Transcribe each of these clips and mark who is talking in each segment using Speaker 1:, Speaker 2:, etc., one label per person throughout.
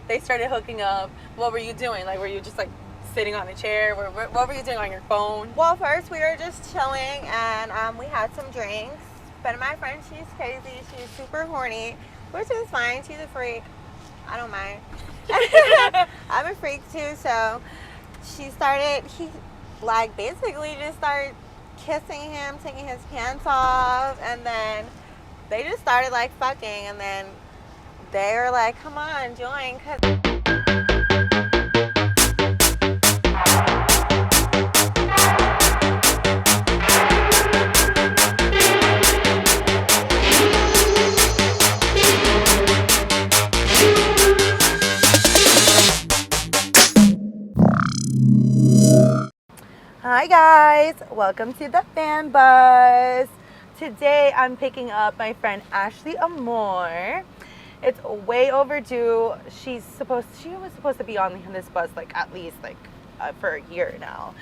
Speaker 1: they started hooking up, what were you doing? Like, were you just like sitting on a chair? What were you doing on your phone?
Speaker 2: Well, first we were just chilling and we had some drinks. But my friend, she's crazy. She's super horny, which is fine. She's a freak. I don't mind. I'm a freak too. So he like basically just started kissing him, taking his pants off, and then they just started like fucking, and then they were like, come on, join.
Speaker 1: Hi guys, welcome to the FanBus. Today I'm picking up my friend Ashley Amor. It's way overdue. She was supposed to be on this bus like at least for a year now.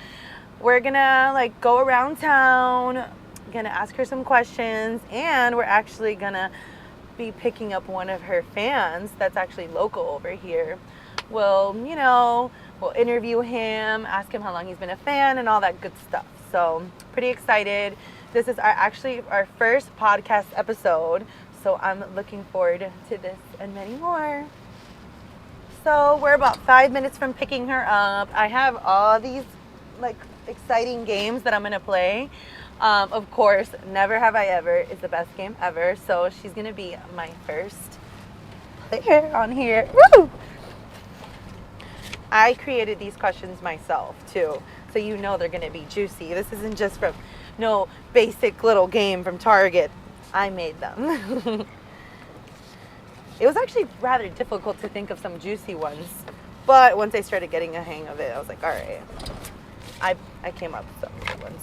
Speaker 1: We're gonna like go around town, gonna ask her some questions, and we're actually gonna be picking up one of her fans that's actually local over here. We'll interview him, ask him how long he's been a fan and all that good stuff. So pretty excited. This is our first podcast episode. So I'm looking forward to this and many more. So we're about 5 minutes from picking her up. I have all these like exciting games that I'm gonna play. Of course, Never Have I Ever is the best game ever. So she's gonna be my first player on here. Woo! I created these questions myself too, so you know they're gonna be juicy. This isn't just from no basic little game from Target. I made them. It was actually rather difficult to think of some juicy ones, but once I started getting a hang of it, I was like, all right. I came up with some good ones.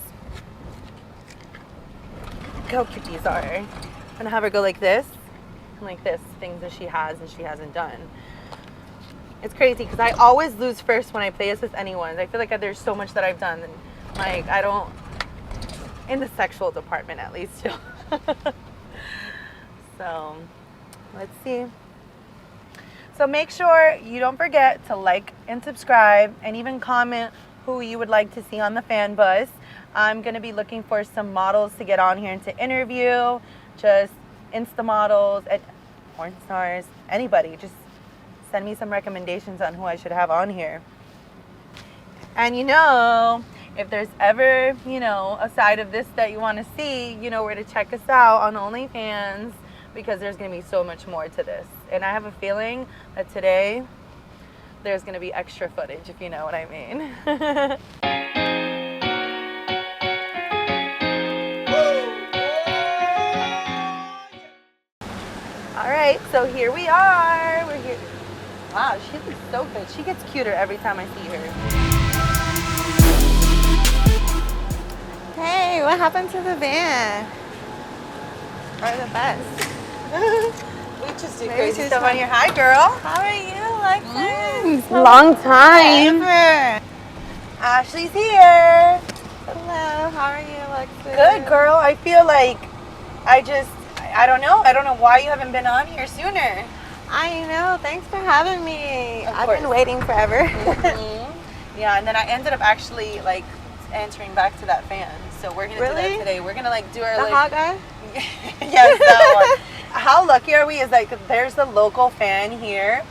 Speaker 1: Look how cute these are. I'm gonna have her go like this and like this, things that she has and she hasn't done. It's crazy because I always lose first when I play this with anyone. I feel like there's so much that I've done, and like I don't, in the sexual department at least. So let's see. So make sure you don't forget to like and subscribe, and even comment who you would like to see on the FanBus. I'm gonna be looking for some models to get on here and to interview, just Insta models and porn stars, anybody. Just send me some recommendations on who I should have on here. And if there's ever, a side of this that you want to see, you know where to check us out on OnlyFans, because there's going to be so much more to this. And I have a feeling that today there's going to be extra footage, if you know what I mean. All right, so here we are. We're here. Wow, she looks so good. She gets cuter every time I see her.
Speaker 2: Hey, what happened to the van? Or the bus?
Speaker 1: We just do crazy stuff on here. Hi, girl.
Speaker 2: How are you, Alexis?
Speaker 1: Long time.
Speaker 2: Ever.
Speaker 1: Ashley's here.
Speaker 2: Hello, how are you, Alexis?
Speaker 1: Good, girl. I feel like I don't know. I don't know why you haven't been on here sooner.
Speaker 2: I know. Thanks for having me.
Speaker 1: Of
Speaker 2: I've
Speaker 1: course.
Speaker 2: been waiting forever.
Speaker 1: Mm-hmm. Yeah, and then I ended up actually like answering back to that fan. So we're gonna do that today. We're gonna like do our
Speaker 2: the hot guy?
Speaker 1: Yes, that one. How lucky are we? Is like there's the local fan here,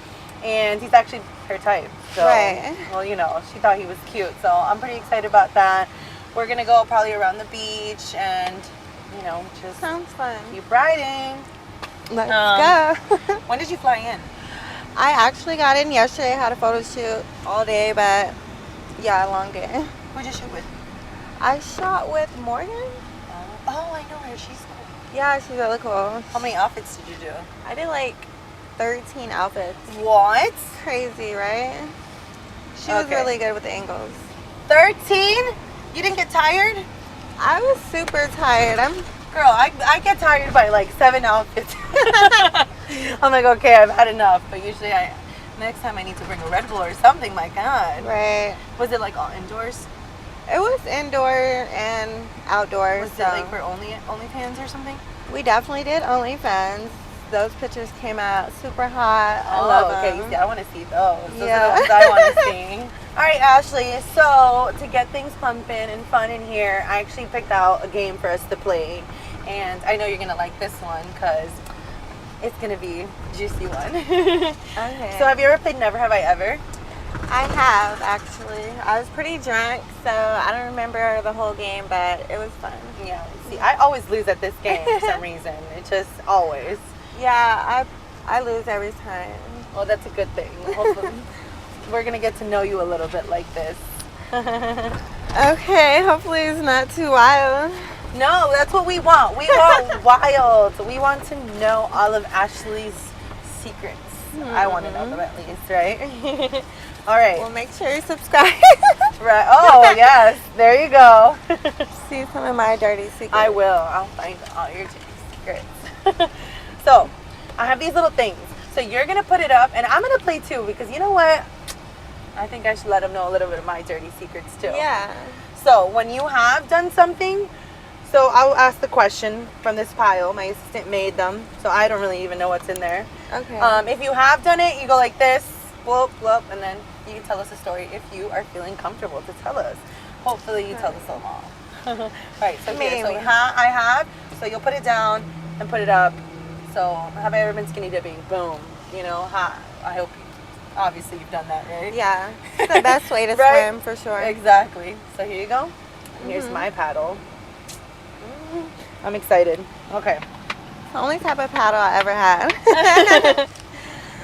Speaker 1: and he's actually her type. So,
Speaker 2: right.
Speaker 1: Well, she thought he was cute. So I'm pretty excited about that. We're gonna go probably around the beach and just
Speaker 2: sounds fun.
Speaker 1: Keep riding.
Speaker 2: Let's go.
Speaker 1: When did you fly in?
Speaker 2: I actually got in yesterday. I had a photo shoot all day, but yeah, a long day.
Speaker 1: Who'd you shoot with?
Speaker 2: I shot with Morgan.
Speaker 1: Oh, I know her. She's cool.
Speaker 2: Yeah, she's really cool.
Speaker 1: How many outfits did you do?
Speaker 2: I did like 13 outfits.
Speaker 1: What?
Speaker 2: Crazy, right? She was really good with the angles. 13?
Speaker 1: You didn't get tired?
Speaker 2: I was super tired.
Speaker 1: Girl, I get tired by like 7 outfits. I'm like, okay, I've had enough. But usually next time I need to bring a Red Bull or something, my God.
Speaker 2: Right.
Speaker 1: Was it like all indoors?
Speaker 2: It was indoor and outdoors.
Speaker 1: Was it like for OnlyFans or something?
Speaker 2: We definitely did OnlyFans. those pictures came out super hot. I
Speaker 1: Oh,
Speaker 2: love
Speaker 1: okay.
Speaker 2: them.
Speaker 1: You see, I want to see those. Those
Speaker 2: Yeah.
Speaker 1: are the ones I want to see. All right, Ashley. So to get things pumping and fun in here, I actually picked out a game for us to play, and I know you're gonna like this one because it's gonna be a juicy one.
Speaker 2: Okay.
Speaker 1: So have you ever played Never Have I Ever?
Speaker 2: I have, actually. I was pretty drunk, so I don't remember the whole game, but it was fun.
Speaker 1: Yeah. See, I always lose at this game for some reason. It's just always.
Speaker 2: Yeah, I lose every time.
Speaker 1: Well, that's a good thing. Hopefully, we're gonna get to know you a little bit like this.
Speaker 2: Okay, hopefully it's not too wild.
Speaker 1: No, that's what we want. We want wild. We want to know all of Ashley's secrets. I want to know them at least, right? All right.
Speaker 2: Well, make sure you subscribe.
Speaker 1: Right. Oh, yes. There you go.
Speaker 2: See some of my dirty secrets.
Speaker 1: I will. I'll find all your secrets. So, I have these little things. So you're going to put it up, and I'm going to play too, because you know what? I think I should let them know a little bit of my dirty secrets too.
Speaker 2: Yeah.
Speaker 1: So when you have done something, so I'll ask the question from this pile. My assistant made them, so I don't really even know what's in there.
Speaker 2: Okay.
Speaker 1: If you have done it, you go like this, bloop, bloop, and then you can tell us a story if you are feeling comfortable to tell us. Hopefully you tell us them all. All right, so here, so
Speaker 2: Maybe.
Speaker 1: I have, so you'll put it down and put it up. So have I ever been skinny dipping? Boom. You know, I hope obviously you've done that, right?
Speaker 2: Yeah. It's the best way to
Speaker 1: Right?
Speaker 2: swim, for sure.
Speaker 1: Exactly. So here you go. And here's my paddle. I'm excited. Okay.
Speaker 2: It's the only type of paddle I ever had.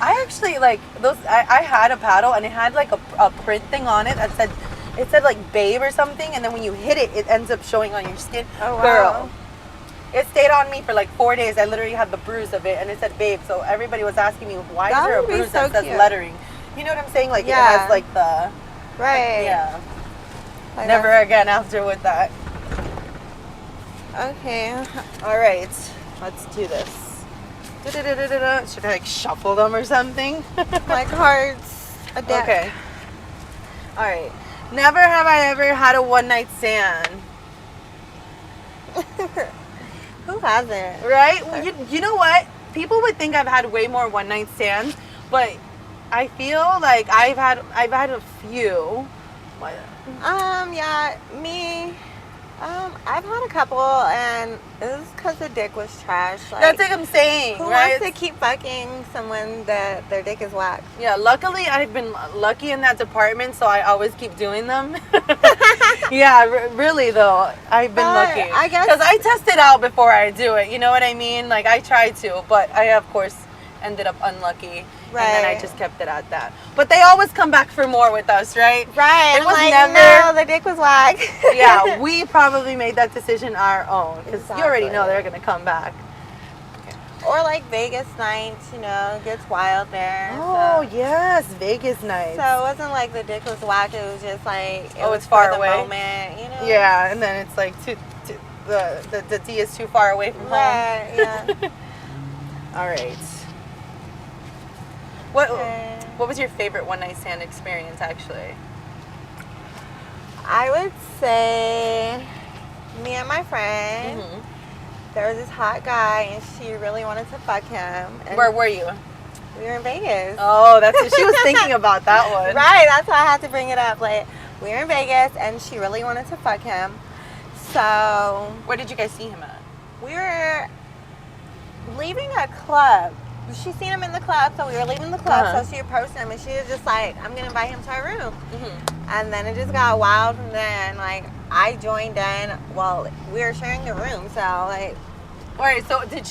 Speaker 1: I actually like those. I had a paddle and it had like a print thing on it that said, it said like babe or something, and then when you hit it, it ends up showing on your skin.
Speaker 2: Oh, wow.
Speaker 1: Girl, it stayed on me for like 4 days. I literally had the bruise of it, and it said babe. So everybody was asking me, why
Speaker 2: That
Speaker 1: is there a
Speaker 2: would be
Speaker 1: bruise
Speaker 2: so
Speaker 1: that says
Speaker 2: cute.
Speaker 1: lettering? You know what I'm saying? Like it
Speaker 2: Yeah.
Speaker 1: has like the
Speaker 2: Right.
Speaker 1: yeah.
Speaker 2: Like
Speaker 1: Never again after with that.
Speaker 2: Okay.
Speaker 1: All right, let's do this. Da-da-da-da-da-da. Should I like shuffle them or something?
Speaker 2: My cards. A deck.
Speaker 1: Okay. All right. Never have I ever had a one-night stand.
Speaker 2: Who hasn't?
Speaker 1: Right? Well, you know what? People would think I've had way more one-night stands, but I feel like I've had a few.
Speaker 2: Yeah, me. I've had a couple, and it was because the dick was trash. Like,
Speaker 1: That's what I'm saying,
Speaker 2: who
Speaker 1: right?
Speaker 2: wants to keep fucking someone that their dick is whack?
Speaker 1: Yeah, luckily I've been lucky in that department, so I always keep doing them. Yeah, really though, I've been
Speaker 2: But
Speaker 1: lucky.
Speaker 2: I guess-
Speaker 1: because I test it out before I do it. You know what I mean? Like I try to, but I of course ended up unlucky, and then I
Speaker 2: Right.
Speaker 1: just kept it at that. But they always come back for more with us, right?
Speaker 2: Right.
Speaker 1: It
Speaker 2: I'm
Speaker 1: was
Speaker 2: like,
Speaker 1: never-
Speaker 2: no, the dick was whack.
Speaker 1: Yeah, we probably made that decision our own because you already know
Speaker 2: Exactly.
Speaker 1: they're gonna come back.
Speaker 2: Or like Vegas nights, you know, it gets wild there.
Speaker 1: Oh
Speaker 2: so.
Speaker 1: yes, Vegas nights.
Speaker 2: So it wasn't like the dick was whack. It was just like it
Speaker 1: Oh,
Speaker 2: was
Speaker 1: it's far
Speaker 2: for the
Speaker 1: away?
Speaker 2: moment, you know.
Speaker 1: Yeah, and then it's like the D is too far away from home.
Speaker 2: Right. Yeah.
Speaker 1: All right.
Speaker 2: Okay.
Speaker 1: What was your favorite one night stand experience actually?
Speaker 2: I would say me and my friend.
Speaker 1: Mhm.
Speaker 2: There was this hot guy, and she really wanted to fuck him. And
Speaker 1: Where were you?
Speaker 2: we were in Vegas.
Speaker 1: Oh, that's what she was thinking about that one.
Speaker 2: Right, that's why I had to bring it up. Like, we were in Vegas, and she really wanted to fuck him. So
Speaker 1: Where did you guys see him at?
Speaker 2: we were leaving a club. She seen him in the club, so we were leaving the club.
Speaker 1: Uh-huh.
Speaker 2: So she approached him, and she was just like, "I'm gonna invite him to our room."
Speaker 1: Mm-hmm.
Speaker 2: And then it just got wild from then. Like, I joined in. Well, we were sharing a room, so like,
Speaker 1: All right. So did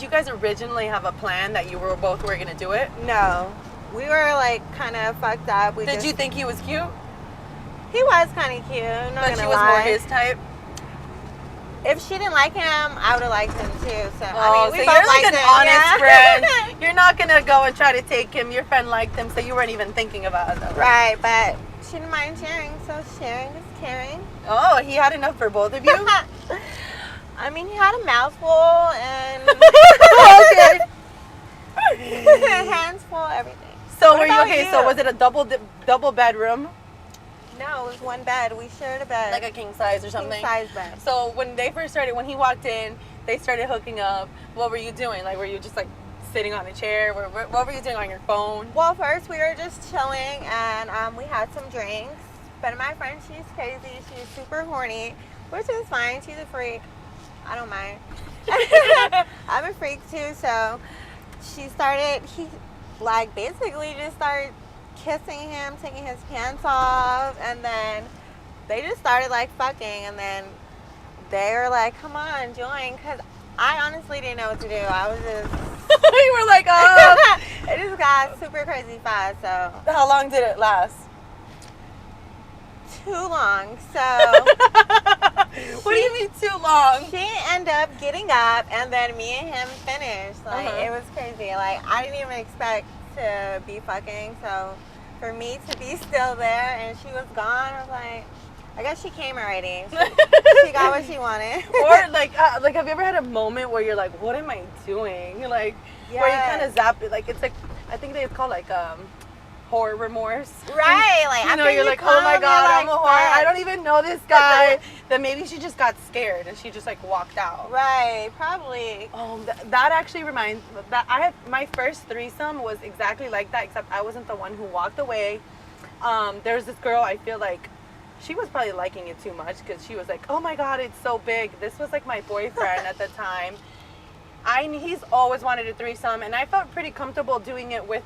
Speaker 1: you guys originally have a plan that you were both were gonna do it?
Speaker 2: no, we were like kind of fucked up.
Speaker 1: Did you think he was cute?
Speaker 2: He was kind of cute. Not
Speaker 1: But
Speaker 2: gonna
Speaker 1: she was
Speaker 2: lie.
Speaker 1: more his type.
Speaker 2: If she didn't like him, I would have liked him too. So
Speaker 1: Oh,
Speaker 2: I mean, we
Speaker 1: so
Speaker 2: both
Speaker 1: you're like
Speaker 2: liked
Speaker 1: an
Speaker 2: him,
Speaker 1: honest
Speaker 2: yeah.
Speaker 1: friend. You're not gonna go and try to take him. Your friend liked him, so you weren't even thinking about it.
Speaker 2: Right, but she didn't mind sharing, so sharing is caring.
Speaker 1: Oh, he had enough for both of you.
Speaker 2: I mean, he had a mouthful and
Speaker 1: Okay.
Speaker 2: hands full, everything.
Speaker 1: So
Speaker 2: What
Speaker 1: were you
Speaker 2: about
Speaker 1: okay?
Speaker 2: you?
Speaker 1: So was it a double bedroom,
Speaker 2: No, it was one bed. We shared a bed.
Speaker 1: like a king size or something?
Speaker 2: king size bed.
Speaker 1: So when they first started, when he walked in, They started hooking up. What were you doing? Like, were you just like sitting on a chair? What were you doing on your phone?
Speaker 2: Well, first we were just chilling and we had some drinks. But my friend, she's crazy. She's super horny, which is fine. She's a freak. I don't mind. I'm a freak too. So he like basically just started kissing him, taking his pants off, and then they just started like fucking, and then they were like, come on, join, because I honestly didn't know what to do. I was just
Speaker 1: You were like, oh.
Speaker 2: it just got super crazy fast. So
Speaker 1: How long did it last?
Speaker 2: too long. So
Speaker 1: What do you mean too long?
Speaker 2: she ended up getting up, and then me and him finished. Like
Speaker 1: Uh-huh.
Speaker 2: it was crazy. Like I didn't even expect to be fucking. So for me to be still there and she was gone, I was like, I guess she came already. She got what she wanted.
Speaker 1: Or like have you ever had a moment where you're like, what am I doing? Like where you kind of zap it. Like it's like I think it's called like horror remorse.
Speaker 2: Right, like
Speaker 1: You know,
Speaker 2: after
Speaker 1: you're
Speaker 2: you
Speaker 1: like, oh my
Speaker 2: come,
Speaker 1: god,
Speaker 2: you're
Speaker 1: I'm a
Speaker 2: like,
Speaker 1: whore.
Speaker 2: fuck.
Speaker 1: I don't even know this guy. Then maybe she just got scared and she just like walked out.
Speaker 2: Right, probably.
Speaker 1: Oh, that actually reminds that I had my first threesome was exactly like that, except I wasn't the one who walked away. There was this girl. I feel like she was probably liking it too much because she was like, oh my god, it's so big. This was like my boyfriend at the time. He's always wanted a threesome, and I felt pretty comfortable doing it with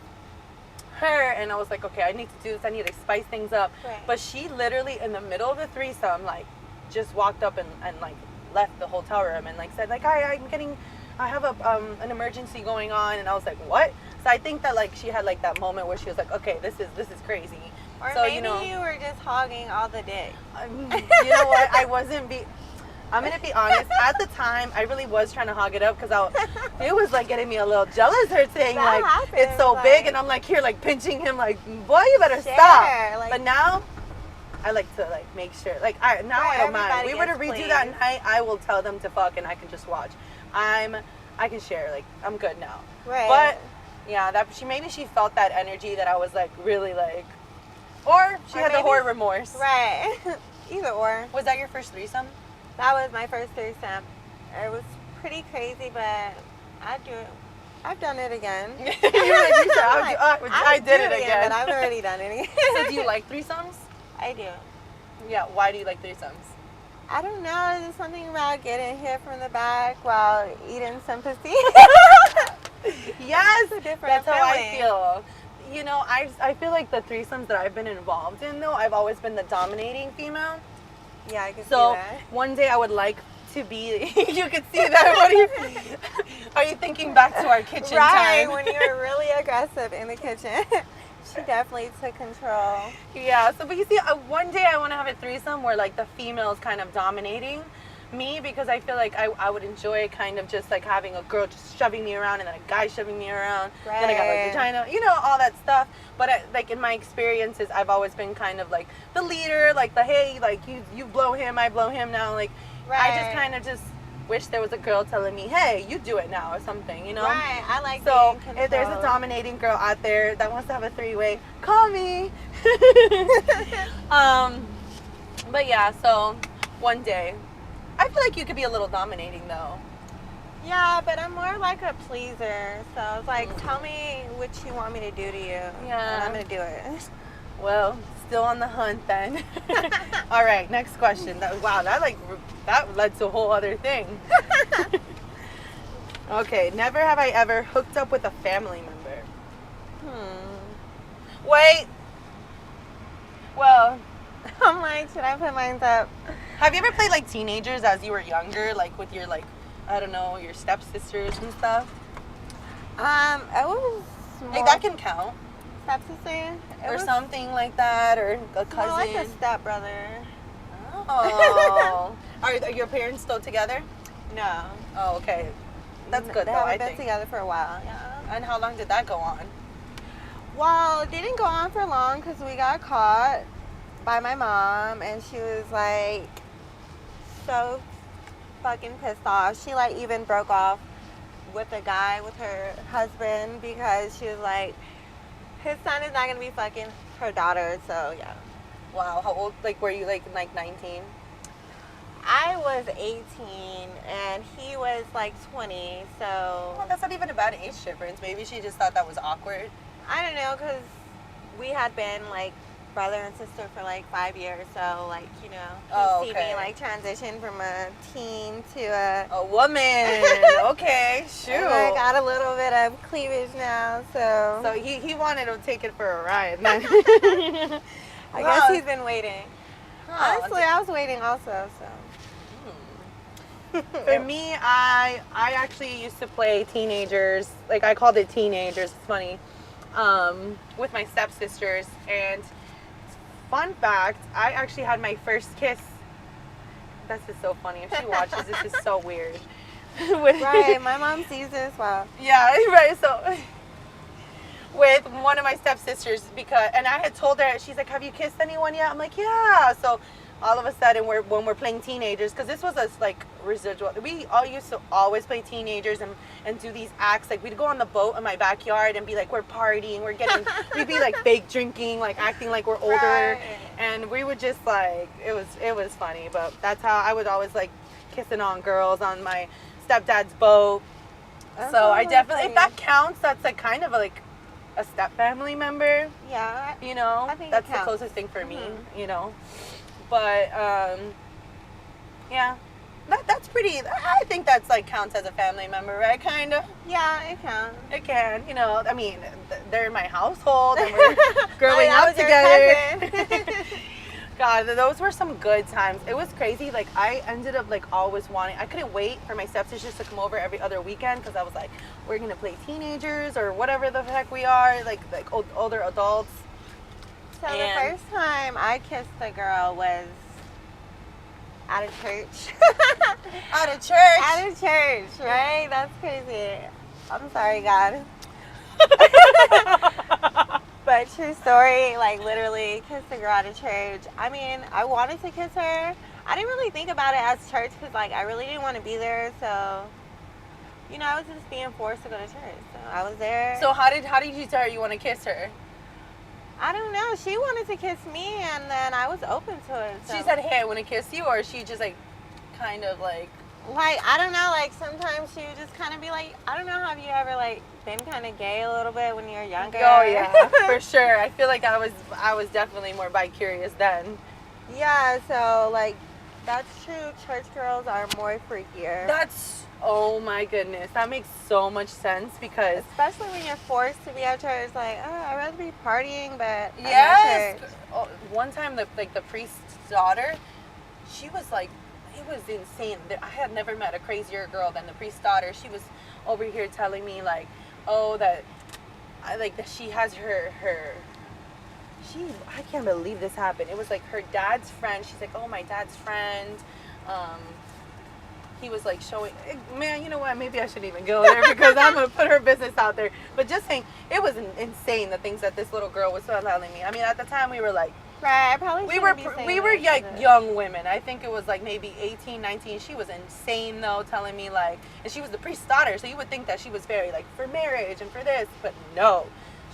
Speaker 1: her, and I was like, okay, I need to do this. I need to spice things up.
Speaker 2: Right.
Speaker 1: But she literally in the middle of the threesome like just walked up and like left the hotel room and like said like, hi, I have an emergency going on. And I was like, what? So I think that like she had like that moment where she was like, okay, this is crazy.
Speaker 2: Or
Speaker 1: So,
Speaker 2: maybe
Speaker 1: you know,
Speaker 2: you were just hogging all the dick.
Speaker 1: you know what, I'm gonna be honest. At the time, I really was trying to hog it up because it was like getting me a little jealous. Her saying
Speaker 2: That
Speaker 1: like
Speaker 2: happens,
Speaker 1: it's so
Speaker 2: like-
Speaker 1: big, and I'm like here like pinching him like, boy, you better
Speaker 2: Share,
Speaker 1: stop.
Speaker 2: like-
Speaker 1: But now, I like to like make sure. Like I don't mind.
Speaker 2: everybody
Speaker 1: We were to
Speaker 2: gets
Speaker 1: redo that
Speaker 2: pleased.
Speaker 1: night. I will tell them to fuck, and I can just watch. I can share. Like I'm good now.
Speaker 2: Right.
Speaker 1: But yeah, maybe she felt that energy that I was like really like, or she
Speaker 2: Or
Speaker 1: had the
Speaker 2: maybe-
Speaker 1: horror remorse.
Speaker 2: Right. Either or.
Speaker 1: Was that your first threesome?
Speaker 2: That was my first threesome. It was pretty crazy, but I'd do it. I've done it again.
Speaker 1: You said, I did it again.
Speaker 2: But I've already done it.
Speaker 1: So do you like threesomes?
Speaker 2: I do.
Speaker 1: Yeah, why do you like threesomes?
Speaker 2: I don't know. There's something about getting hit from the back while eating some pussy.
Speaker 1: Yes,
Speaker 2: a different
Speaker 1: that's how I
Speaker 2: feeling.
Speaker 1: feel. You know, I feel like the threesomes that I've been involved in, though, I've always been the dominating female.
Speaker 2: Yeah, I can
Speaker 1: So
Speaker 2: see that.
Speaker 1: one day I would like to be. You could see that. Are you thinking back to our kitchen
Speaker 2: Right,
Speaker 1: time?
Speaker 2: when you were really aggressive in the kitchen. She definitely took control.
Speaker 1: Yeah. So, but you see, one day I want to have a threesome where like the female is kind of dominating me, because I feel like I would enjoy kind of just like having a girl just shoving me around and then a guy shoving me around. Then I got my
Speaker 2: Right.
Speaker 1: vagina, you know, all that stuff. But like in my experiences, I've always been kind of like the leader, like the hey, like you blow him, I blow him now. Like I just
Speaker 2: Right.
Speaker 1: kind of just wish there was a girl telling me, hey, you do it now or something, you know?
Speaker 2: Right, I like
Speaker 1: So
Speaker 2: being
Speaker 1: if there's a
Speaker 2: controlled.
Speaker 1: dominating girl out there that wants to have a three-way, call me. But yeah, so one day, I feel like you could be a little dominating though.
Speaker 2: Yeah, but I'm more like a pleaser. So it's like, tell me what you want me to do to you.
Speaker 1: Yeah.
Speaker 2: And I'm going to do it.
Speaker 1: Well, still on the hunt then. All right, next question. That led to a whole other thing. Okay, never have I ever hooked up with a family member. Wait. Well,
Speaker 2: I'm like, should I put mine up?
Speaker 1: have you ever played like teenagers as you were younger, like with your like, I don't know, your stepsisters and stuff?
Speaker 2: It was more
Speaker 1: Like that can count,
Speaker 2: stepsister. It
Speaker 1: or
Speaker 2: was
Speaker 1: something like that, or a cousin.
Speaker 2: more like a stepbrother.
Speaker 1: Oh, are your parents still together?
Speaker 2: No.
Speaker 1: Oh, okay, that's good
Speaker 2: They
Speaker 1: though. I
Speaker 2: haven't been
Speaker 1: think.
Speaker 2: together for a while. Yeah.
Speaker 1: And how long did that go on?
Speaker 2: Well, it didn't go on for long because we got caught by my mom, and she was like so fucking pissed off. She like even broke off with a guy with her husband because she was like, his son is not gonna be fucking her daughter. So yeah,
Speaker 1: Wow, how old? Like, were you like 19?
Speaker 2: I was 18 and he was like 20, so
Speaker 1: Well, that's not even a bad age difference. Maybe she just thought that was awkward.
Speaker 2: I don't know, because we had been like brother and sister for like 5 years, so like, you know, he see me like transition from a teen to
Speaker 1: a woman. Okay, shoot.
Speaker 2: And I got a little bit of cleavage now, so
Speaker 1: So he wanted to take it for a ride. Then.
Speaker 2: I guess he's been waiting.
Speaker 1: Huh.
Speaker 2: Honestly, I was waiting also, so.
Speaker 1: For me, I actually used to play teenagers. Like, I called it teenagers. It's funny. With my stepsisters. And fun fact, I actually had my first kiss. This is so funny. If she watches, this is so weird.
Speaker 2: Right, my mom sees this. Wow.
Speaker 1: Yeah, right. So with one of my stepsisters, and I had told her, she's like, "Have you kissed anyone yet?" I'm like, "Yeah." So all of a sudden, when we're playing teenagers, because this was a like residual. We all used to always play teenagers and do these acts. Like, we'd go on the boat in my backyard and be like, we're partying, we'd be like fake drinking, like acting like we're older,
Speaker 2: Right.
Speaker 1: and we would just like it was funny. But that's how I would always like kissing on girls on my stepdad's boat.
Speaker 2: That's
Speaker 1: So I
Speaker 2: so
Speaker 1: definitely, if
Speaker 2: funny.
Speaker 1: that counts, that's like kind of like a step family member.
Speaker 2: Yeah.
Speaker 1: You know,
Speaker 2: I think it
Speaker 1: that's the
Speaker 2: counts.
Speaker 1: closest thing for me.
Speaker 2: Mhm.
Speaker 1: You know, but yeah, that's pretty. I think that's like counts as a family member, right? Kind of.
Speaker 2: Yeah, it counts.
Speaker 1: It can. You know, I mean, they're in my household and we're growing
Speaker 2: that
Speaker 1: up
Speaker 2: was your
Speaker 1: together.
Speaker 2: cousin.
Speaker 1: God, those were some good times. It was crazy. Like, I ended up like always wanting. I couldn't wait for my stepsisters to come over every other weekend because I was like, we're gonna play teenagers or whatever the heck we are, like older adults.
Speaker 2: So
Speaker 1: And-
Speaker 2: the first time I kissed a girl was at a church.
Speaker 1: Out of church.
Speaker 2: At a church, right? That's crazy. I'm sorry, God. But true story, like literally kissed a girl at a church. I mean, I wanted to kiss her. I didn't really think about it as church because like I really didn't want to be there. So, you know, I was just being forced to go to church. So I was there.
Speaker 1: So how did you tell her you want to kiss her?
Speaker 2: I don't know. She wanted to kiss me, and then I was open to it. So.
Speaker 1: She said, "Hey, I want to kiss you," or she just like, kind of like.
Speaker 2: Like, I don't know, like, sometimes she would just kind of be like, I don't know, have you ever, like, been kind of gay a little bit when you were younger?
Speaker 1: Oh yeah, for sure. I feel like I was definitely more bi-curious then.
Speaker 2: Yeah, so, like, that's true. Church girls are more freakier.
Speaker 1: Oh my goodness, that makes so much sense because
Speaker 2: Especially when you're forced to be at church, like, oh, I'd rather be partying, but I'm
Speaker 1: yes.
Speaker 2: at church.
Speaker 1: Oh, one time the priest's daughter, she was like, it was insane. I had never met a crazier girl than the priest's daughter. She was over here telling me like, oh, that she has I can't believe this happened. It was like her dad's friend. She's like, oh, my dad's friend. He was like showing, man, you know what? Maybe I shouldn't even go there because I'm going to put her business out there. But just saying, it was insane the things that this little girl was telling me. I mean, at the time we were like,
Speaker 2: Right, I probably
Speaker 1: we were
Speaker 2: saying
Speaker 1: like
Speaker 2: that.
Speaker 1: young women. I think it was like maybe 18, 19. She was insane though, telling me like, and she was the priest's daughter, so you would think that she was very like for marriage and for this, but no.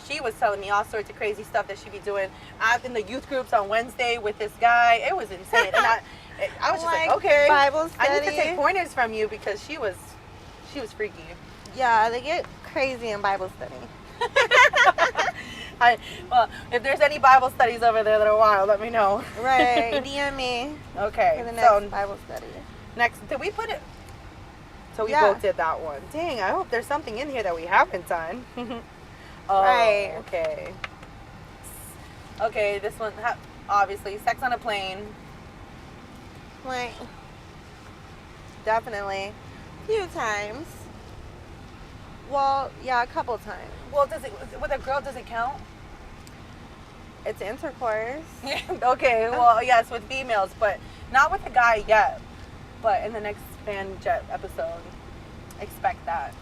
Speaker 1: She was telling me all sorts of crazy stuff that she'd be doing out in the youth groups on Wednesday with this guy. It was insane. And I was just like, okay,
Speaker 2: Bible
Speaker 1: I need to
Speaker 2: study.
Speaker 1: take pointers from you because she was freaky.
Speaker 2: Yeah, they get crazy in Bible study.
Speaker 1: Well, if there's any Bible studies over there that are wild, let me know.
Speaker 2: Right, DM me
Speaker 1: Okay,
Speaker 2: for the next
Speaker 1: so
Speaker 2: Bible study.
Speaker 1: next, did we put it? So we
Speaker 2: Yeah.
Speaker 1: both did that one. Dang, I hope there's something in here that we haven't done. Oh,
Speaker 2: Right.
Speaker 1: okay. Okay, this one, obviously, sex on a plane.
Speaker 2: Like, definitely. A few times. Well, yeah, a couple times.
Speaker 1: Well, with a girl, does it count?
Speaker 2: It's intercourse.
Speaker 1: Okay, well, yes, with females, but not with a guy yet. But in the next Fan Jet episode, expect that.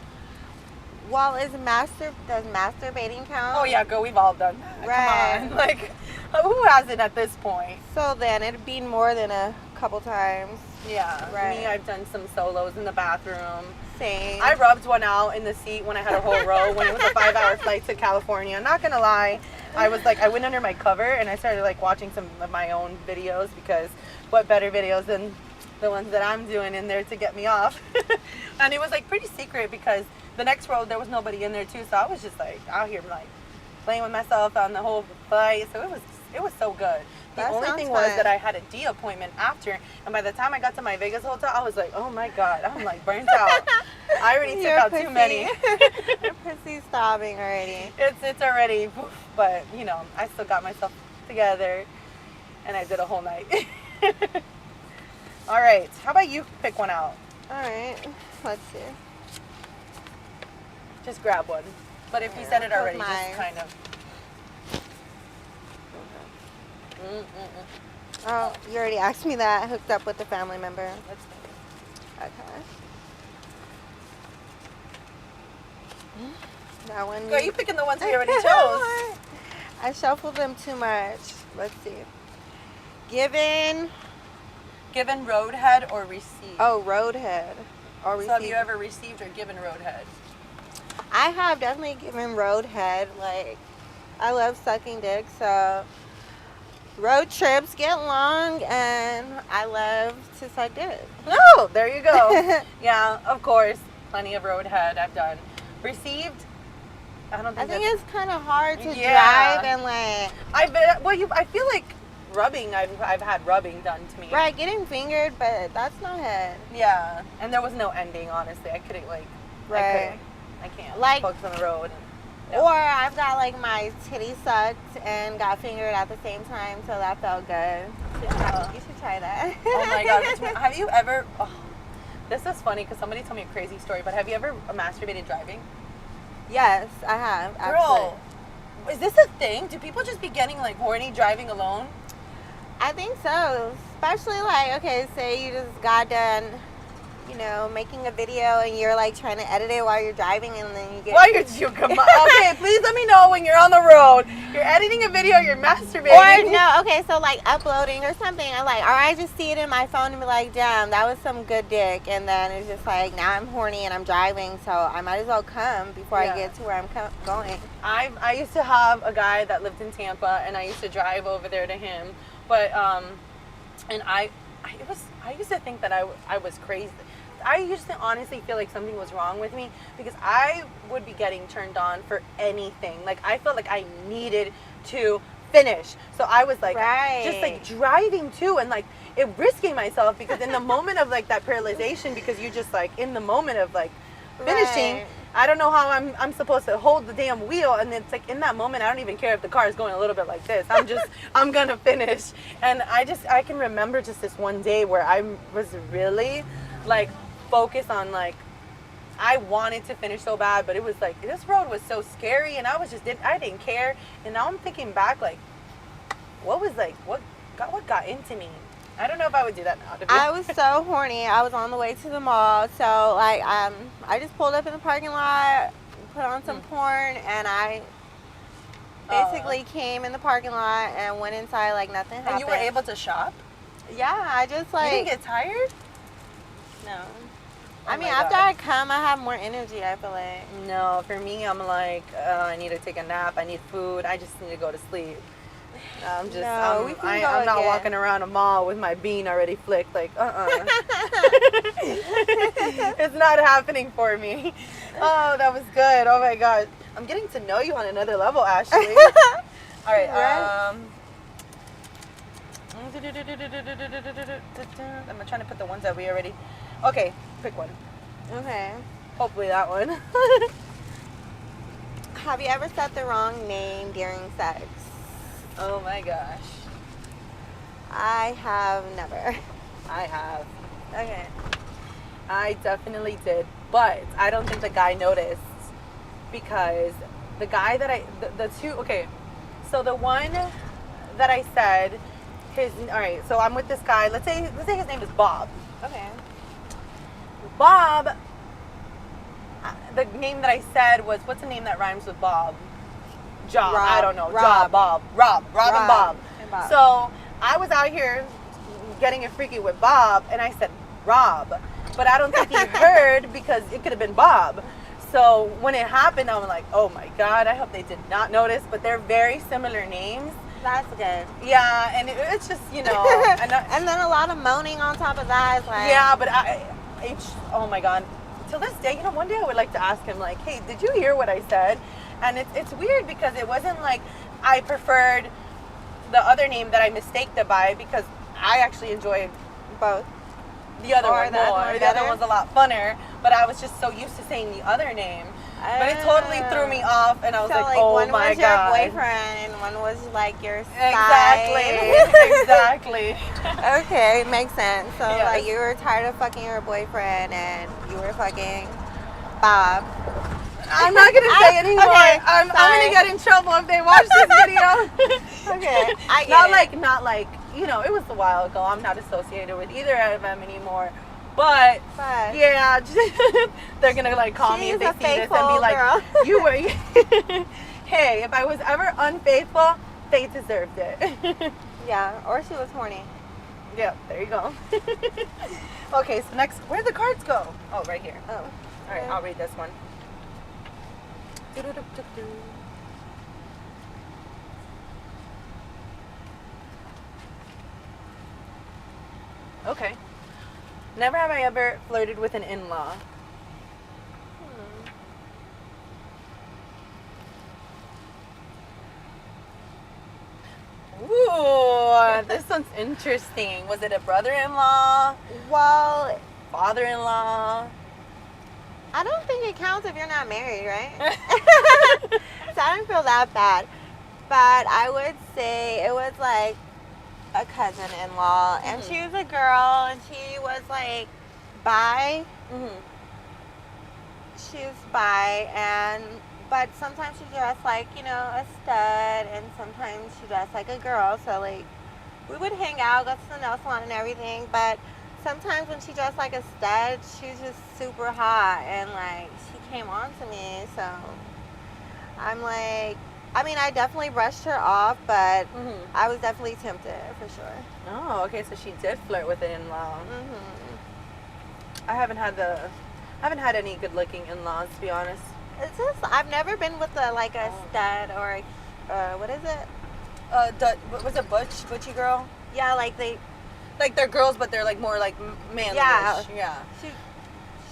Speaker 2: Well, does masturbating count?
Speaker 1: Oh yeah, girl, we've all done that.
Speaker 2: Right.
Speaker 1: Come on, like, who hasn't at this point?
Speaker 2: So then it'd be more than a couple times.
Speaker 1: Yeah,
Speaker 2: Right.
Speaker 1: me, I've done some solos in the bathroom.
Speaker 2: Same.
Speaker 1: I rubbed one out in the seat when I had a whole row when it was a 5-hour flight to California. I'm not gonna lie, I went under my cover and I started like watching some of my own videos because what better videos than the ones that I'm doing in there to get me off. And it was like pretty secret because the next road there was nobody in there too, so I was just like out here like playing with myself on the whole flight. So it was so good. The
Speaker 2: That
Speaker 1: only
Speaker 2: sounds
Speaker 1: thing was
Speaker 2: fun.
Speaker 1: that I had a D appointment after, and by the time I got to my Vegas hotel, I was like, oh my god, I'm like burnt out. I already took
Speaker 2: Your
Speaker 1: out too many.
Speaker 2: Your pussy's throbbing already.
Speaker 1: It's already, but you know, I still got myself together, and I did a whole night. All right, how about you pick one out?
Speaker 2: All right, let's see.
Speaker 1: Just grab one. But if you
Speaker 2: Yeah,
Speaker 1: said it
Speaker 2: I'll
Speaker 1: already,
Speaker 2: pick
Speaker 1: just
Speaker 2: mine.
Speaker 1: kind of.
Speaker 2: Oh, you already asked me that. Hooked up with a family member.
Speaker 1: Let's
Speaker 2: Okay. That one.
Speaker 1: Girl, you picking the ones we already chose.
Speaker 2: I shuffled them too much. Let's see. Given.
Speaker 1: Given roadhead or received?
Speaker 2: Oh, roadhead. Or
Speaker 1: So have you
Speaker 2: received.
Speaker 1: ever received or given roadhead?
Speaker 2: I have definitely given roadhead. Like, I love sucking dick, so road trips get long, and I love to suck dick.
Speaker 1: Oh, there you go. Yeah, of course. Plenty of roadhead I've done. Received? I don't
Speaker 2: I
Speaker 1: think
Speaker 2: think
Speaker 1: that's...
Speaker 2: it's kind of hard to
Speaker 1: Yeah.
Speaker 2: drive and like,
Speaker 1: I feel like rubbing, I've had rubbing done to me.
Speaker 2: right, getting fingered, but that's not head.
Speaker 1: Yeah, and there was no ending, honestly. I couldn't, like,
Speaker 2: Right.
Speaker 1: I can't
Speaker 2: Like-
Speaker 1: focus on the road. No.
Speaker 2: Or I've got like my titty sucked and got fingered at the same time, so that felt good. You should try that.
Speaker 1: Oh my god, have you ever, oh, this is funny because somebody told me a crazy story, but have you ever masturbated driving?
Speaker 2: Yes, I have. Actually.
Speaker 1: Girl, is this a thing? Do people just be getting like horny driving alone?
Speaker 2: I think so. Especially like, okay, say you just got done, you know, making a video and you're like trying to edit it while you're driving, and then you get.
Speaker 1: Why you come on? Okay, please let me know when you're on the road. You're editing a video, you're masturbating.
Speaker 2: Or no, okay, so like uploading or something, or I just see it in my phone and be like, damn, that was some good dick, and then it's just like, now I'm horny and I'm driving, so I might as well come before
Speaker 1: Yeah.
Speaker 2: I get to where I'm going.
Speaker 1: I used to have a guy that lived in Tampa, and I used to drive over there to him, but and I used to think that I was crazy. I used to honestly feel like something was wrong with me because I would be getting turned on for anything. Like I felt like I needed to finish. So I was like just like driving too, and like it risking myself because in the moment of like that paralyzation, because you just like in the moment of like finishing,
Speaker 2: Right.
Speaker 1: I don't know how I'm supposed to hold the damn wheel, and it's like in that moment I don't even care if the car is going a little bit like this. I'm gonna finish. And I can remember just this one day where I was really like focused on like I wanted to finish so bad, but it was like this road was so scary, and I didn't care. And now I'm thinking back like what got into me. I don't know if I would do that now.
Speaker 2: I was so horny. I was on the way to the mall, so like I just pulled up in the parking lot, put on some porn, and I basically came in the parking lot and went inside like nothing happened.
Speaker 1: And you were able to shop?
Speaker 2: Yeah, I just
Speaker 1: You
Speaker 2: like
Speaker 1: didn't get tired?
Speaker 2: no.
Speaker 1: Oh
Speaker 2: I mean,
Speaker 1: my
Speaker 2: after
Speaker 1: God.
Speaker 2: I come, I have more energy. I feel like.
Speaker 1: No, for me, I'm like, I need to take a nap. I need food. I just need to go to sleep. I'm just,
Speaker 2: No, we can go
Speaker 1: I'm not
Speaker 2: again.
Speaker 1: walking around a mall with my bean already flicked. Like, It's not happening for me. Oh, that was good. Oh my God. I'm getting to know you on another level, Ashley. All right.
Speaker 2: Right.
Speaker 1: I'm trying to put the ones that we already. Okay, pick one.
Speaker 2: Okay.
Speaker 1: Hopefully that one.
Speaker 2: Have you ever said the wrong name during sex?
Speaker 1: Oh my gosh.
Speaker 2: I have never.
Speaker 1: I have.
Speaker 2: Okay.
Speaker 1: I definitely did, but I don't think the guy noticed because the guy that the two, okay, so the one that I said, all right, so I'm with this guy, let's say his name is Bob.
Speaker 2: Okay.
Speaker 1: Bob, the name that I said was, what's a name that rhymes with Bob? Job,
Speaker 2: Rob.
Speaker 1: I don't know,
Speaker 2: Rob.
Speaker 1: Job, Bob, Rob and Bob.
Speaker 2: And Bob.
Speaker 1: So I was out here getting it freaky with Bob, and I said Rob, but I don't think he heard because it could have been Bob. So when it happened, I was like, oh my God, I hope they did not notice, but they're very similar names.
Speaker 2: That's good.
Speaker 1: Yeah, and it's just, you know,
Speaker 2: And then a lot of moaning on top of that. It's like,
Speaker 1: yeah, but oh my God. Till this day, you know, one day I would like to ask him, like, hey, did you hear what I said? And it's weird because it wasn't like I preferred the other name that I mistaked it by, because I actually enjoyed
Speaker 2: both.
Speaker 1: the other
Speaker 2: Or
Speaker 1: one
Speaker 2: the other
Speaker 1: more.
Speaker 2: one
Speaker 1: The other
Speaker 2: better?
Speaker 1: one's a lot funner, but I was just so used to saying the other name. But it totally threw me off, and I was
Speaker 2: So
Speaker 1: like, oh
Speaker 2: one
Speaker 1: my
Speaker 2: was
Speaker 1: God.
Speaker 2: your boyfriend and one was like your
Speaker 1: Exactly.
Speaker 2: side.
Speaker 1: Exactly.
Speaker 2: Okay, makes sense. So
Speaker 1: Yes.
Speaker 2: like you were tired of fucking your boyfriend and you were fucking Bob.
Speaker 1: I'm not gonna say anymore.
Speaker 2: Okay,
Speaker 1: I'm
Speaker 2: sorry.
Speaker 1: gonna get in trouble if they watch this video.
Speaker 2: Okay, I get
Speaker 1: not like, you know, it was a while ago. I'm not associated with either of them anymore. But
Speaker 2: But
Speaker 1: yeah, they're gonna like call me if
Speaker 2: she's
Speaker 1: they
Speaker 2: a
Speaker 1: see this and be
Speaker 2: faithful
Speaker 1: like,
Speaker 2: girl.
Speaker 1: you were. Hey, if I was ever unfaithful, they deserved it.
Speaker 2: yeah, or she was horny.
Speaker 1: Yeah, there you go. Okay, so next, where'd the cards go? Oh, right here.
Speaker 2: Oh.
Speaker 1: All right, I'll read this one. Okay. Never have I ever flirted with an in-law. Ooh, this one's interesting. Was it a brother-in-law?
Speaker 2: Well,
Speaker 1: Father-in-law?
Speaker 2: I don't think it counts if you're not married, right? So I don't feel that bad. But I would say it was like a cousin-in-law, and she was a girl, and she was like bi.
Speaker 1: Mm-hmm.
Speaker 2: She was bi, but sometimes she dressed like, you know, a stud, and sometimes she dressed like a girl. So like we would hang out, go to the nail salon and everything, but sometimes when she dressed like a stud, she was just super hot, and like she came on to me. So I'm like, I mean, I definitely brushed her off, but I was definitely tempted for sure.
Speaker 1: Oh, okay, so she did flirt with an in-law. I haven't had any good-looking in-laws, to be honest.
Speaker 2: It's just I've never been with a stud or what is it?
Speaker 1: Was it butchy girl?
Speaker 2: Yeah, like
Speaker 1: They're girls, but they're like more like manly. Yeah.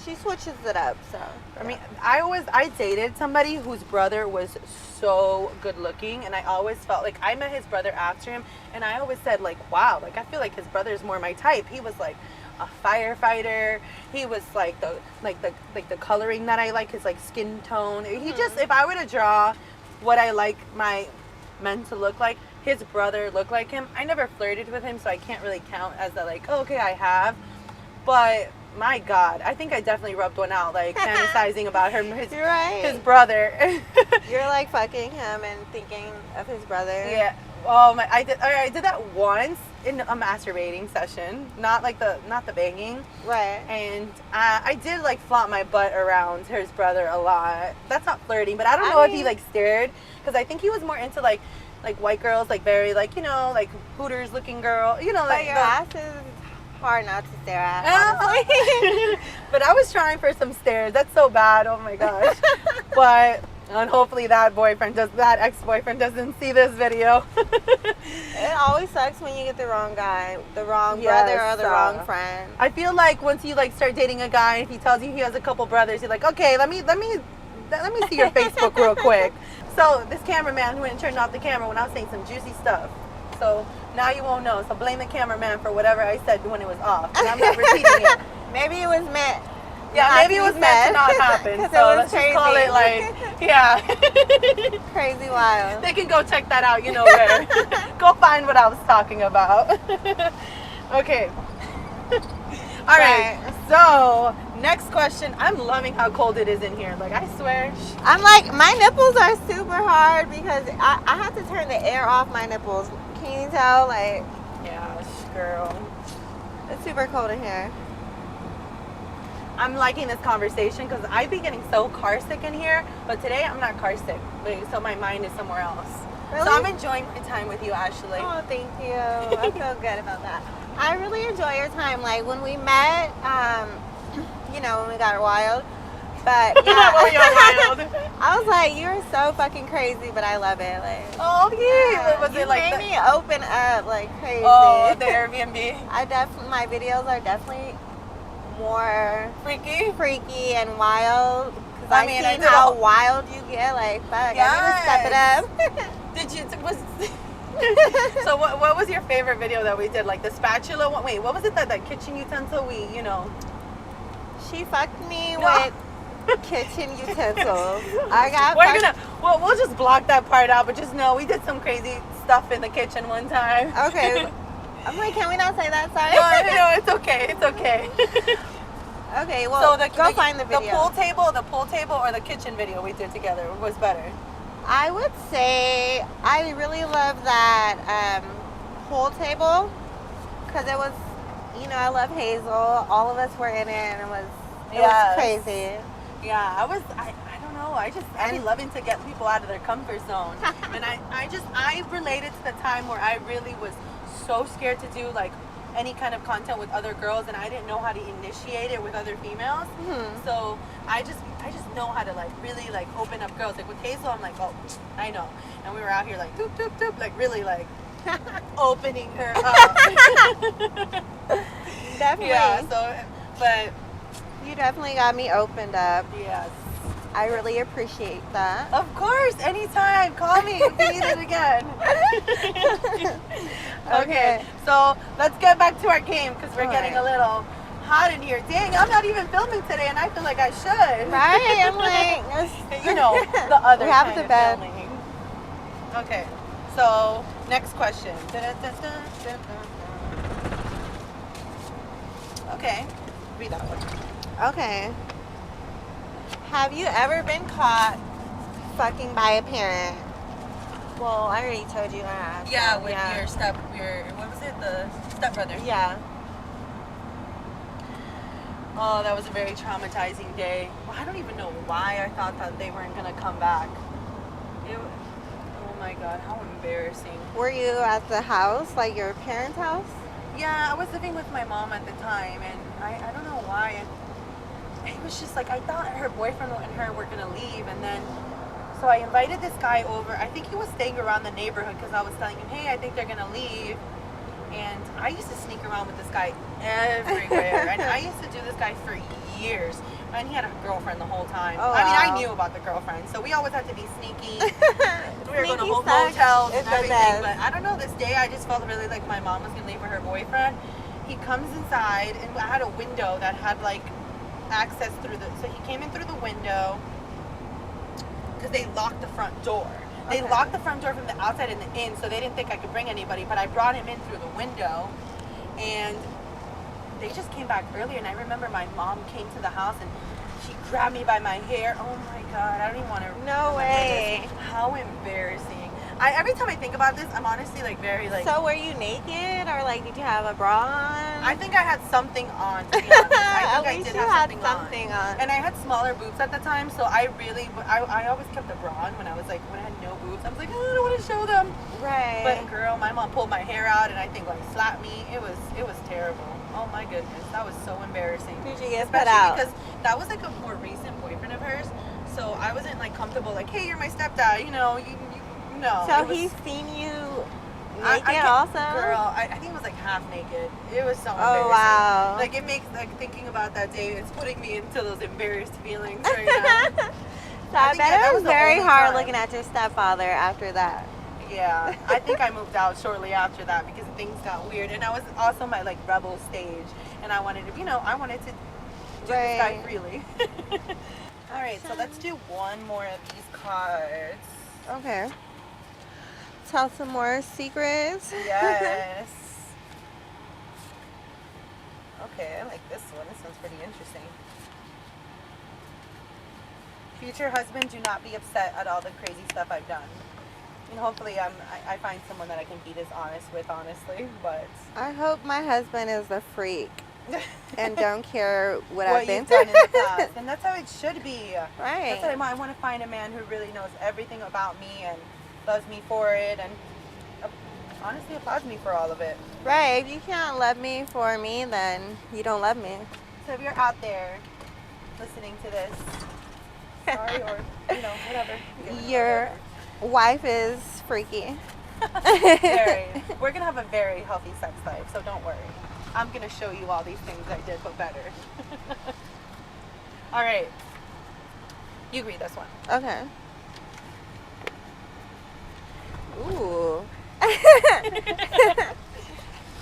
Speaker 2: She switches it up. So
Speaker 1: I mean, I dated somebody whose brother was so good looking, and I always felt like I met his brother after him, and I always said like, wow, like I feel like his brother is more my type. He was like a firefighter. He was like the coloring that I like, his like skin tone. He just, if I were to draw what I like my men to look like, his brother looked like him. I never flirted with him, so I can't really count as that like, oh, okay, I have. But my God, I think I definitely rubbed one out, like fantasizing about his brother.
Speaker 2: You're like fucking him and thinking of his brother.
Speaker 1: Yeah. Oh my! I did that once in a masturbating session, not the banging.
Speaker 2: Right.
Speaker 1: And I did like flaunt my butt around his brother a lot. That's not flirting, but I don't know if he like stared, because I think he was more into like white girls, like very like, you know, like Hooters looking girl, you know,
Speaker 2: but
Speaker 1: like
Speaker 2: your ass is hard not to stare at, honestly.
Speaker 1: But I was trying for some stares. That's so bad. Oh my gosh. But and hopefully that ex-boyfriend doesn't see this video.
Speaker 2: It always sucks when you get the wrong guy, the wrong brother, or the wrong friend.
Speaker 1: I feel like once you like start dating a guy, if he tells you he has a couple brothers, you're like, okay, let me see your Facebook real quick. So this cameraman went and turned off the camera when I was saying some juicy stuff. So now you won't know. So blame the cameraman for whatever I said when it was off. And I'm not repeating it.
Speaker 2: Maybe it was meant.
Speaker 1: Yeah, maybe it was meant to not happen. So let's just call it like, yeah.
Speaker 2: Crazy wild.
Speaker 1: They can go check that out, you know where. Go find what I was talking about. Okay. All right. So next question. I'm loving how cold it is in here. Like, I swear.
Speaker 2: I'm like, my nipples are super hard because I have to turn the air off my nipples. Can you tell? Like,
Speaker 1: yeah, girl.
Speaker 2: It's super cold in here.
Speaker 1: I'm liking this conversation because I've been getting so car sick in here, but today I'm not car sick, so my mind is somewhere else.
Speaker 2: Really?
Speaker 1: So I'm enjoying my time with you, Ashley.
Speaker 2: Oh, thank you. I feel good about that. I really enjoy your time. Like when we met, you know, when we got wild, But yeah,
Speaker 1: Oh, you're wild.
Speaker 2: I was like, you're so fucking crazy, but I love it. Like,
Speaker 1: Oh, yeah. Was
Speaker 2: you
Speaker 1: it like
Speaker 2: made
Speaker 1: the,
Speaker 2: me open up like crazy.
Speaker 1: oh, the Airbnb?
Speaker 2: My videos are definitely more
Speaker 1: Freaky?
Speaker 2: and wild. Because
Speaker 1: I
Speaker 2: I've
Speaker 1: mean, I
Speaker 2: seen
Speaker 1: did
Speaker 2: how
Speaker 1: all-
Speaker 2: wild you get. Like, fuck, I need to step it up.
Speaker 1: Did you, so what was your favorite video that we did? Like the spatula one? Wait, what was it that kitchen utensil we,
Speaker 2: She fucked me
Speaker 1: No.
Speaker 2: with kitchen utensils. I got
Speaker 1: We're gonna, we'll just block that part out, but just know we did some crazy stuff in the kitchen one time.
Speaker 2: Okay. I'm like, can we not say that? Sorry.
Speaker 1: No, it's okay. It's okay.
Speaker 2: Okay, well, go find the video.
Speaker 1: The pool table or the kitchen video we did together was better.
Speaker 2: I would say I really love that pool table because it was, I love Hazel. All of us were in it, and it was crazy.
Speaker 1: Yeah, I don't know. I've been loving to get people out of their comfort zone, and I related to the time where I really was so scared to do like any kind of content with other girls, and I didn't know how to initiate it with other females.
Speaker 2: Mm-hmm.
Speaker 1: So I just know how to like really like open up girls. Like with Hazel, I'm like, oh, I know. And we were out here like doop doop doop, like really like opening her up.
Speaker 2: Definitely.
Speaker 1: Yeah. So, but
Speaker 2: you definitely got me opened up.
Speaker 1: yes.
Speaker 2: I really appreciate that.
Speaker 1: Of course, anytime. Call me if you need it again. Okay, so let's get back to our game because we're getting a little hot in here. Dang, I'm not even filming today, and I feel like I should.
Speaker 2: Right? I'm like,
Speaker 1: the other
Speaker 2: we have
Speaker 1: kind
Speaker 2: the
Speaker 1: of
Speaker 2: bed.
Speaker 1: filming. Okay, so next question. Okay, read that one.
Speaker 2: okay. Have you ever been caught fucking by a parent? Well, I already told you that.
Speaker 1: Yeah, with your what was it? The stepbrother.
Speaker 2: Yeah.
Speaker 1: Oh, that was a very traumatizing day. Well, I don't even know why I thought that they weren't gonna come back. Oh my God, how embarrassing.
Speaker 2: Were you at the house, like your parents' house?
Speaker 1: Yeah, I was living with my mom at the time, and I don't know why. It was just like I thought her boyfriend and her were gonna leave, and then so I invited this guy over. I think he was staying around the neighborhood because I was telling him, hey, I think they're gonna leave. And I used to sneak around with this guy everywhere, and I used to do this guy for years. And he had a girlfriend the whole time.
Speaker 2: Oh,
Speaker 1: I mean,
Speaker 2: wow.
Speaker 1: I knew about the girlfriend, so we always had to be sneaky. We were going to
Speaker 2: Sneaky sucks.
Speaker 1: hotels and
Speaker 2: It's the
Speaker 1: everything.
Speaker 2: best.
Speaker 1: But I don't know, this day I just felt really like my mom was gonna leave with her boyfriend. He comes inside, and I had a window that had like access through so he came in through the window because they locked the front door. They locked the front door from the outside and the in, so they didn't think I could bring anybody, but I brought him in through the window, and they just came back earlier, and I remember my mom came to the house, and she grabbed me by my hair. Oh my God, I don't even want to.
Speaker 2: No way.
Speaker 1: How embarrassing. Every time I think about this, I'm honestly like very like.
Speaker 2: So were you naked, or like did you have a bra on?
Speaker 1: I think I had something on, to be honest. I think I did have something on. And I had smaller boobs at the time, so I always kept the bra on when I had no boobs. I was like, oh, I don't want to show them.
Speaker 2: Right.
Speaker 1: But girl, my mom pulled my hair out and I think like slapped me. It was terrible. Oh my goodness, that was so embarrassing.
Speaker 2: Did you get put out?
Speaker 1: Because that was like a more recent boyfriend of hers, so I wasn't like comfortable. Like, hey, you're my stepdad. You know.
Speaker 2: So he's seen you naked also?
Speaker 1: Girl, I think it was like half naked. It was so embarrassing.
Speaker 2: Oh, wow.
Speaker 1: Like it makes like thinking about that day, it's putting me into those embarrassed feelings right now.
Speaker 2: So I bet it was
Speaker 1: the
Speaker 2: very
Speaker 1: only
Speaker 2: hard
Speaker 1: time.
Speaker 2: looking at your stepfather after that.
Speaker 1: Yeah, I think I moved out shortly after that because things got weird, and I was also my like rebel stage, and I wanted to, do this guy freely. All right, so let's do one more of these cards.
Speaker 2: Okay. Tell some more secrets.
Speaker 1: Yes. Okay, I like this one. This one's pretty interesting. Future husband, do not be upset at all the crazy stuff I've done. And hopefully I find someone that I can be this honest with, honestly, but...
Speaker 2: I hope my husband is a freak and don't care what I've been
Speaker 1: you've
Speaker 2: through.
Speaker 1: done in the past. And that's how it should be.
Speaker 2: Right.
Speaker 1: That's what I want to find a man who really knows everything about me and loves me for it and honestly applauds me for all of it.
Speaker 2: Right. If you can't love me for me, then you don't love me.
Speaker 1: So if you're out there listening to this, sorry, or whatever.
Speaker 2: Your wife is freaky.
Speaker 1: Very. We're gonna have a very healthy sex life, so don't worry. I'm gonna show you all these things I did, but better. All right. You read this one.
Speaker 2: Okay. Ooh.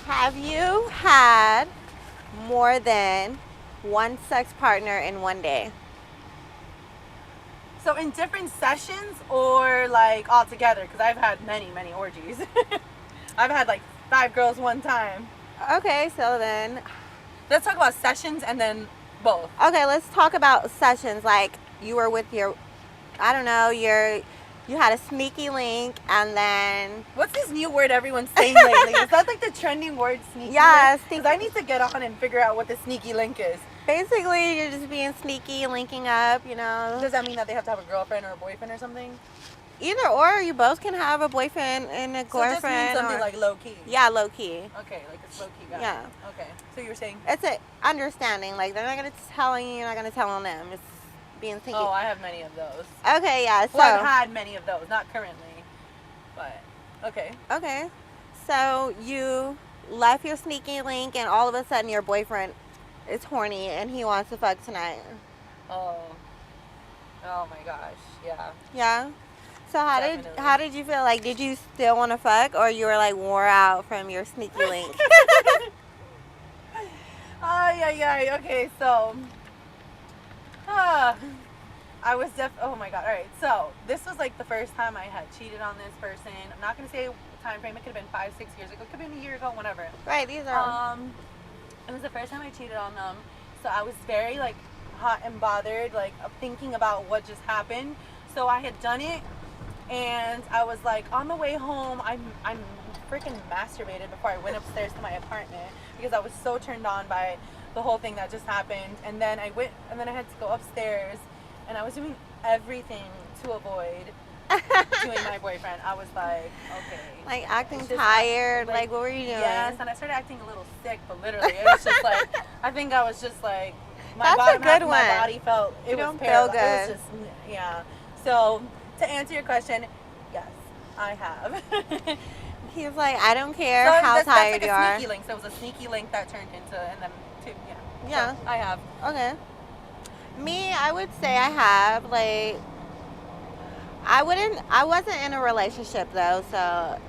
Speaker 2: Have you had more than one sex partner in one day?
Speaker 1: So in different sessions or like all together? Because I've had many orgies. I've had like 5 girls one time.
Speaker 2: Okay, so then.
Speaker 1: Let's talk about sessions and then both.
Speaker 2: Okay, let's talk about sessions. Like you were with your, I don't know, you had a sneaky link, and then.
Speaker 1: What's this new word everyone's saying lately? Is that like the trending word, sneaky
Speaker 2: Yeah,
Speaker 1: link? Because I need to get on and figure out what the sneaky link is.
Speaker 2: Basically, you're just being sneaky, linking up,
Speaker 1: Does that mean that they have to have a girlfriend or a boyfriend or something?
Speaker 2: Either or, you both can have a boyfriend and a
Speaker 1: So it
Speaker 2: girlfriend.
Speaker 1: just means something like low key.
Speaker 2: Yeah, low key.
Speaker 1: Okay, like it's low key.
Speaker 2: Yeah.
Speaker 1: Okay. So you were saying?
Speaker 2: It's a understanding. Like they're not gonna tell you, you're not gonna tell them. It's being sneaky.
Speaker 1: Oh, I have many of those.
Speaker 2: Okay, yeah. So
Speaker 1: Well, I've had many of those, not currently, but okay.
Speaker 2: okay, so you left your sneaky link, and all of a sudden your boyfriend is horny and he wants to fuck tonight.
Speaker 1: Oh my gosh, yeah.
Speaker 2: Yeah. So
Speaker 1: Definitely.
Speaker 2: how did you feel? Like, did you still want to fuck, or you were like wore out from your sneaky link?
Speaker 1: Yeah. Okay, so I was oh my god. All right, so this was like the first time I had cheated on this person. I'm not gonna say time frame. It could have been 5-6 years ago. It could have been a year ago. Whatever.
Speaker 2: Right. These are.
Speaker 1: It was the first time I cheated on them, so I was very like hot and bothered, like thinking about what just happened. So I had done it, and I was like on the way home. I'm freaking masturbated before I went upstairs to my apartment because I was so turned on by the whole thing that just happened. And then I had to go upstairs, and I was doing everything to avoid doing my boyfriend. I was like, okay.
Speaker 2: Like acting tired. Like, what were you doing?
Speaker 1: Yes, and I started acting a little sick, but literally, it was just like, I think I was just like, my
Speaker 2: That's
Speaker 1: bottom
Speaker 2: a
Speaker 1: half
Speaker 2: good
Speaker 1: of my
Speaker 2: one.
Speaker 1: body felt, it was
Speaker 2: don't feel
Speaker 1: paralyzed.
Speaker 2: good.
Speaker 1: It was just, yeah. So, to answer your question, yes, I have.
Speaker 2: He was like, I don't care
Speaker 1: So
Speaker 2: how
Speaker 1: that's
Speaker 2: tired
Speaker 1: like
Speaker 2: you
Speaker 1: a
Speaker 2: are.
Speaker 1: sneaky link. So it was a sneaky link that turned into, and then two, yeah.
Speaker 2: Yeah.
Speaker 1: So I have.
Speaker 2: Okay. Me, I would say I have, like, I wasn't in a relationship though, so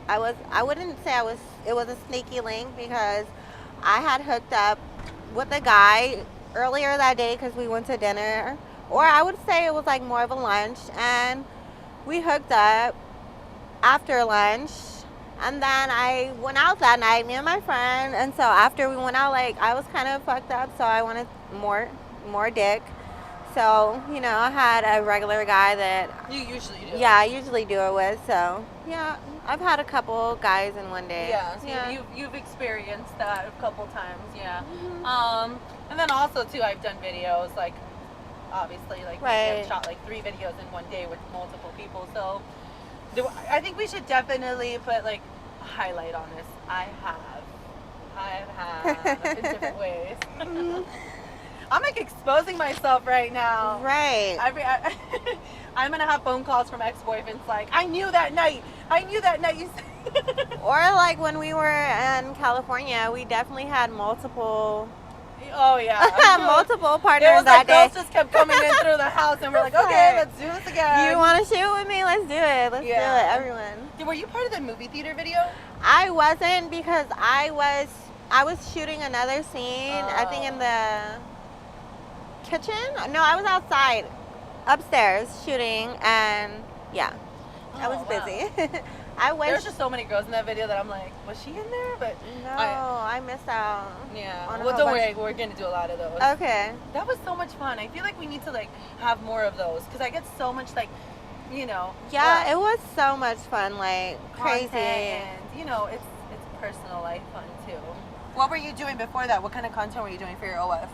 Speaker 2: I wouldn't say it was a sneaky link, because I had hooked up with a guy earlier that day because we went to dinner, or I would say it was like more of a lunch, and we hooked up after lunch, and then I went out that night, me and my friend, and so after we went out, like, I was kind of fucked up, so I wanted more dick. So, I had a regular guy that
Speaker 1: You usually do.
Speaker 2: yeah, I usually do it with. So, yeah, I've had a couple guys in one day.
Speaker 1: Yeah, so you've experienced that a couple times, yeah. And then also too, I've done videos, like, obviously, like, I've shot like 3 videos in one day with multiple people. So I think we should definitely put like a highlight on this. I have in different ways. I'm like exposing myself right now.
Speaker 2: Right.
Speaker 1: I'm gonna have phone calls from ex-boyfriends like, I knew that night you
Speaker 2: Or like when we were in California, we definitely had multiple
Speaker 1: Oh yeah.
Speaker 2: multiple
Speaker 1: It
Speaker 2: partners
Speaker 1: was
Speaker 2: that
Speaker 1: like
Speaker 2: day.
Speaker 1: girls just kept coming in through the house, and we're like, okay, let's do this again.
Speaker 2: You want to shoot with me? Let's do it. Let's do it, everyone.
Speaker 1: Were you part of the movie theater video?
Speaker 2: I wasn't, because I was shooting another scene. I think in the kitchen. No, I was outside, upstairs shooting, and yeah, I was busy. I wish.
Speaker 1: There's just so many girls in that video that I'm like, was she in there? But
Speaker 2: no, I missed out.
Speaker 1: Yeah.
Speaker 2: On a
Speaker 1: Well,
Speaker 2: whole
Speaker 1: don't worry,
Speaker 2: bunch.
Speaker 1: we're gonna do a lot of those.
Speaker 2: Okay.
Speaker 1: That was so much fun. I feel like we need to like have more of those because I get so much like,
Speaker 2: Yeah, it was so much fun, like
Speaker 1: content,
Speaker 2: crazy.
Speaker 1: and it's personal life fun too. What were you doing before that? What kind of content were you doing for your OF?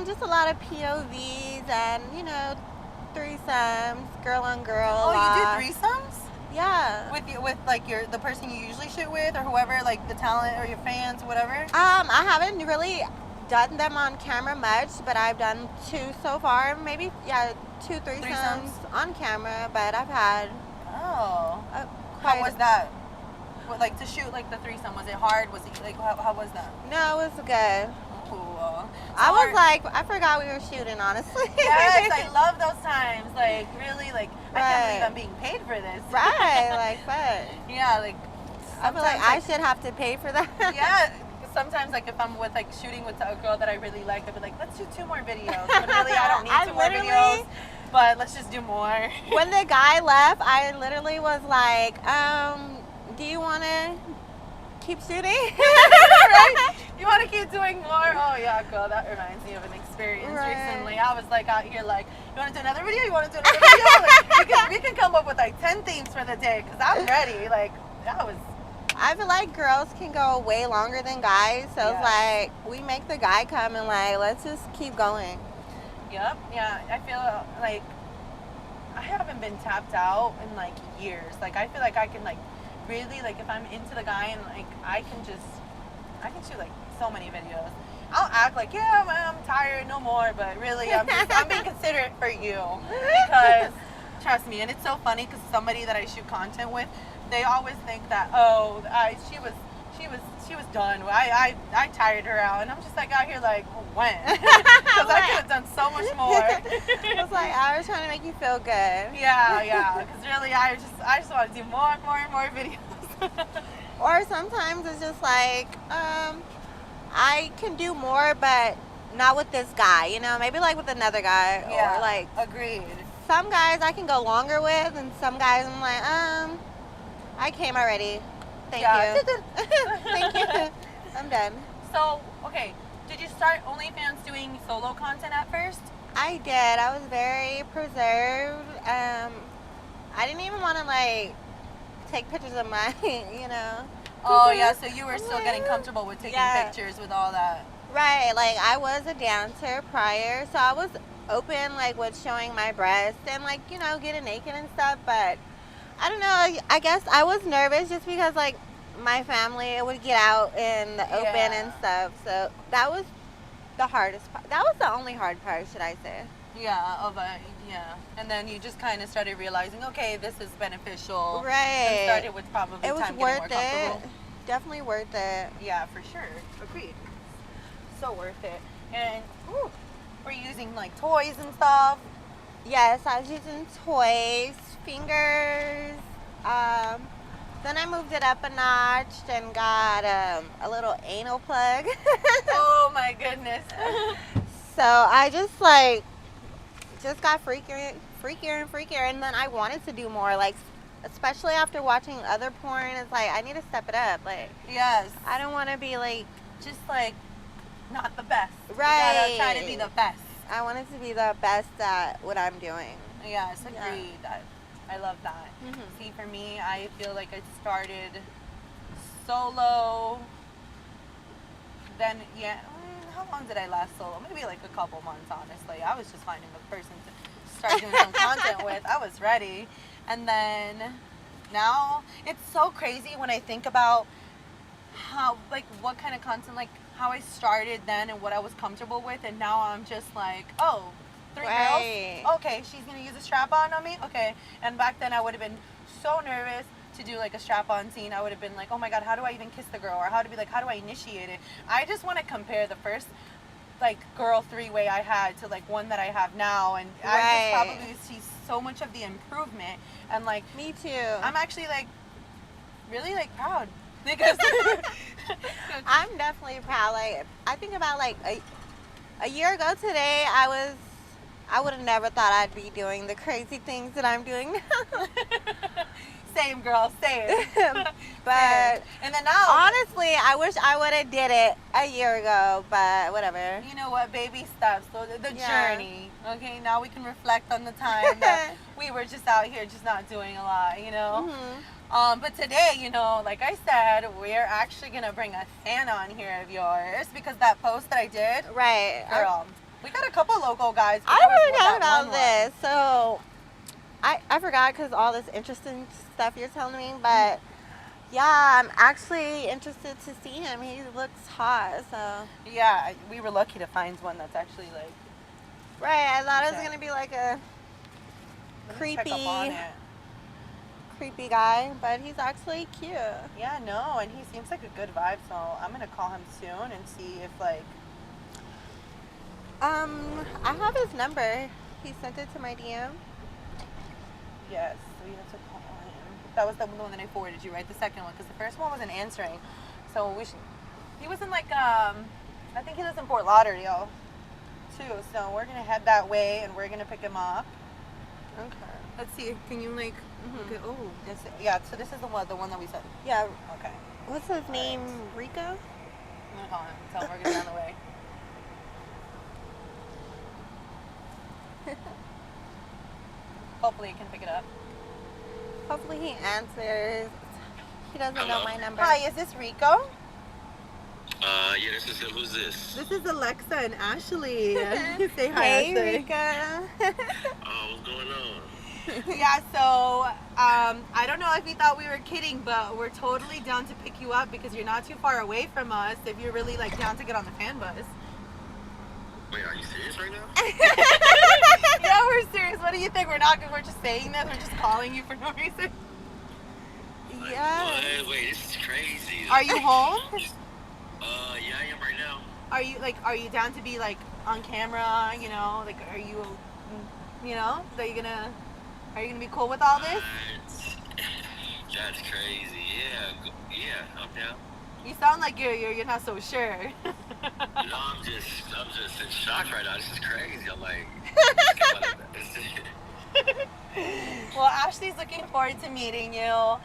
Speaker 2: Just a lot of POVs and threesomes, girl on girl.
Speaker 1: Oh, you do threesomes?
Speaker 2: Yeah.
Speaker 1: With like the person you usually shoot with, or whoever, like the talent or your fans, whatever.
Speaker 2: I haven't really done them on camera much, but I've done 2 so far. Maybe, yeah, 2 threesomes on camera, but I've had
Speaker 1: Oh.
Speaker 2: quite
Speaker 1: How was that? What, like to shoot like the threesome, was it hard? Was it like how was that?
Speaker 2: No, it was good.
Speaker 1: Oh.
Speaker 2: I was like, I forgot we were shooting, honestly.
Speaker 1: Yes, I love those times. Like really, like I can't believe
Speaker 2: Right.
Speaker 1: I'm being paid for this.
Speaker 2: Right, like, but
Speaker 1: Yeah, like
Speaker 2: I feel like
Speaker 1: sometimes,
Speaker 2: I should have to pay for that.
Speaker 1: yeah. Sometimes, like, if I'm with, like, shooting with a girl that I really like, I'd be like, let's do 2 more videos. But really, I don't need 2 more videos. But let's just do more.
Speaker 2: When the guy left, I literally was like, do you want to keep shooting?
Speaker 1: Right? You want to keep doing more? Oh, yeah, girl, that reminds me of an experience recently. I was, like, out here, like, you want to do another video? You want to do another video? Like, we can come up with, like, 10 themes for the day, because I'm ready. Like, that was...
Speaker 2: I feel like girls can go way longer than guys, so it's like we make the guy come and like let's just keep going.
Speaker 1: Yep, yeah. I feel like I haven't been tapped out in like years. Like I feel like I can like really like if I'm into the guy and like I can shoot like so many videos. I'll act like I'm tired, no more, but really I'm being considerate for you because trust me, and it's so funny because somebody that I shoot content with, they always think that she was done. I tired her out, and I'm just like out here like when because I could have done so much more.
Speaker 2: I was like I was trying to make you feel good.
Speaker 1: Yeah, because really I just want to do more and more videos.
Speaker 2: Or sometimes it's just like I can do more, but not with this guy. You know, maybe like with another guy.
Speaker 1: Yeah,
Speaker 2: or like
Speaker 1: agreed.
Speaker 2: some guys I can go longer with, and some guys I'm like I came already. Thank you. Thank you. I'm done.
Speaker 1: So, okay, did you start OnlyFans doing solo content at first?
Speaker 2: I did. I was very preserved. I didn't even want to like take pictures of my,
Speaker 1: Oh yeah, so you were still getting comfortable with taking pictures with all that.
Speaker 2: Right, like I was a dancer prior, so I was open like with showing my breasts and like, getting naked and stuff, but I don't know, I guess I was nervous just because like my family would get out in the open and stuff. So that was the hardest part. That was the only hard part, should I say.
Speaker 1: Yeah, and then you just kind of started realizing, okay, this is beneficial.
Speaker 2: Right.
Speaker 1: And started with probably
Speaker 2: it was
Speaker 1: time
Speaker 2: worth
Speaker 1: getting more comfortable.
Speaker 2: Definitely worth it.
Speaker 1: Yeah, for sure. Agreed. So worth it. And we're using like toys and stuff.
Speaker 2: Yes, I was using toys, fingers. Then I moved it up a notch and got a little anal plug.
Speaker 1: Oh my goodness.
Speaker 2: So I just got freakier and freakier, and then I wanted to do more, like especially after watching other porn. It's like I need to step it up. Like
Speaker 1: yes,
Speaker 2: I don't want to be like
Speaker 1: just like not the best.
Speaker 2: Right.
Speaker 1: You gotta try to be the best.
Speaker 2: I wanted to be the best at what I'm doing.
Speaker 1: Yes, agreed. Yeah. I love that.
Speaker 2: Mm-hmm.
Speaker 1: See, for me, I feel like I started solo. Then, how long did I last solo? Maybe like a couple months, honestly. I was just finding the person to start doing some content with. I was ready. And then now, it's so crazy when I think about how, like, what kind of content, like, how I started then and what I was comfortable with. And now I'm just like, oh, 3 girls? Okay, she's going to use a strap-on on me? Okay. And back then I would have been so nervous to do like a strap-on scene. I would have been like, oh my God, how do I even kiss the girl? Or how do I initiate it? I just want to compare the first like girl 3-way I had to like one that I have now. And I just probably see so much of the improvement. And like,
Speaker 2: me too.
Speaker 1: I'm actually like really like proud. Because
Speaker 2: I'm definitely proud. Like I think about like a year ago today, I would have never thought I'd be doing the crazy things that I'm doing now.
Speaker 1: Same, girl, same.
Speaker 2: But
Speaker 1: and then now,
Speaker 2: honestly, I wish I would have did it a year ago. But whatever.
Speaker 1: You know what? Baby steps. So the journey. Okay, now we can reflect on the time that we were just out here, just not doing a lot.
Speaker 2: Mm-hmm.
Speaker 1: But today, like I said, we're actually gonna bring a fan on here of yours because that post that I did,
Speaker 2: right,
Speaker 1: girl. We got a couple local guys.
Speaker 2: I forgot about this. So I forgot because all this interesting stuff you're telling me. But Yeah, I'm actually interested to see him. He looks hot, so.
Speaker 1: Yeah, we were lucky to find one that's actually like.
Speaker 2: Right, I thought it was
Speaker 1: Okay.
Speaker 2: gonna be like a
Speaker 1: Let me check up on
Speaker 2: creepy,
Speaker 1: it.
Speaker 2: creepy guy, but he's actually cute.
Speaker 1: Yeah, no, and he seems like a good vibe, so I'm gonna call him soon and see if like.
Speaker 2: I have his number. He sent it to my DM.
Speaker 1: Yes, we have to call him. That was the one that I forwarded you, right? The second one, because the first one wasn't answering. So we should. He was in like I think he lives in Fort Lauderdale, too. So we're gonna head that way and we're gonna pick him up.
Speaker 2: Okay.
Speaker 1: Let's see. Can you like? Okay. Oh, yeah. So this is the one that we said.
Speaker 2: Yeah.
Speaker 1: Okay.
Speaker 2: What's his name? Rico?
Speaker 1: I'm gonna call him. Tell him we're gonna be on the way. Hopefully he can pick it up.
Speaker 2: Hopefully he answers. He doesn't know my number.
Speaker 1: Hi, is this Rico?
Speaker 3: Yeah, this is him. Who's this?
Speaker 1: This is Alexa and Ashley. Say hi,
Speaker 2: Hey,
Speaker 1: Ashley.
Speaker 2: Rico.
Speaker 3: Oh, what's going on?
Speaker 1: Yeah, so I don't know if you thought we were kidding, but we're totally down to pick you up because you're not too far away from us if you're really like down to get on the FanBus.
Speaker 3: Wait, are you serious right now?
Speaker 1: Yeah, we're serious. What do you think? We're just saying this. We're just calling you for no reason.
Speaker 2: Yeah.
Speaker 3: Wait, this is crazy.
Speaker 1: Are you home?
Speaker 3: Yeah, I am right now.
Speaker 1: Are you down to be like on camera, you know? Like are you know, are you gonna be cool with all this?
Speaker 3: That's crazy. Yeah, I'm down.
Speaker 1: You sound like you're not so sure.
Speaker 3: No, I'm just in shock right now. This is crazy. I'm like,
Speaker 1: Well, Ashley's looking forward to meeting you.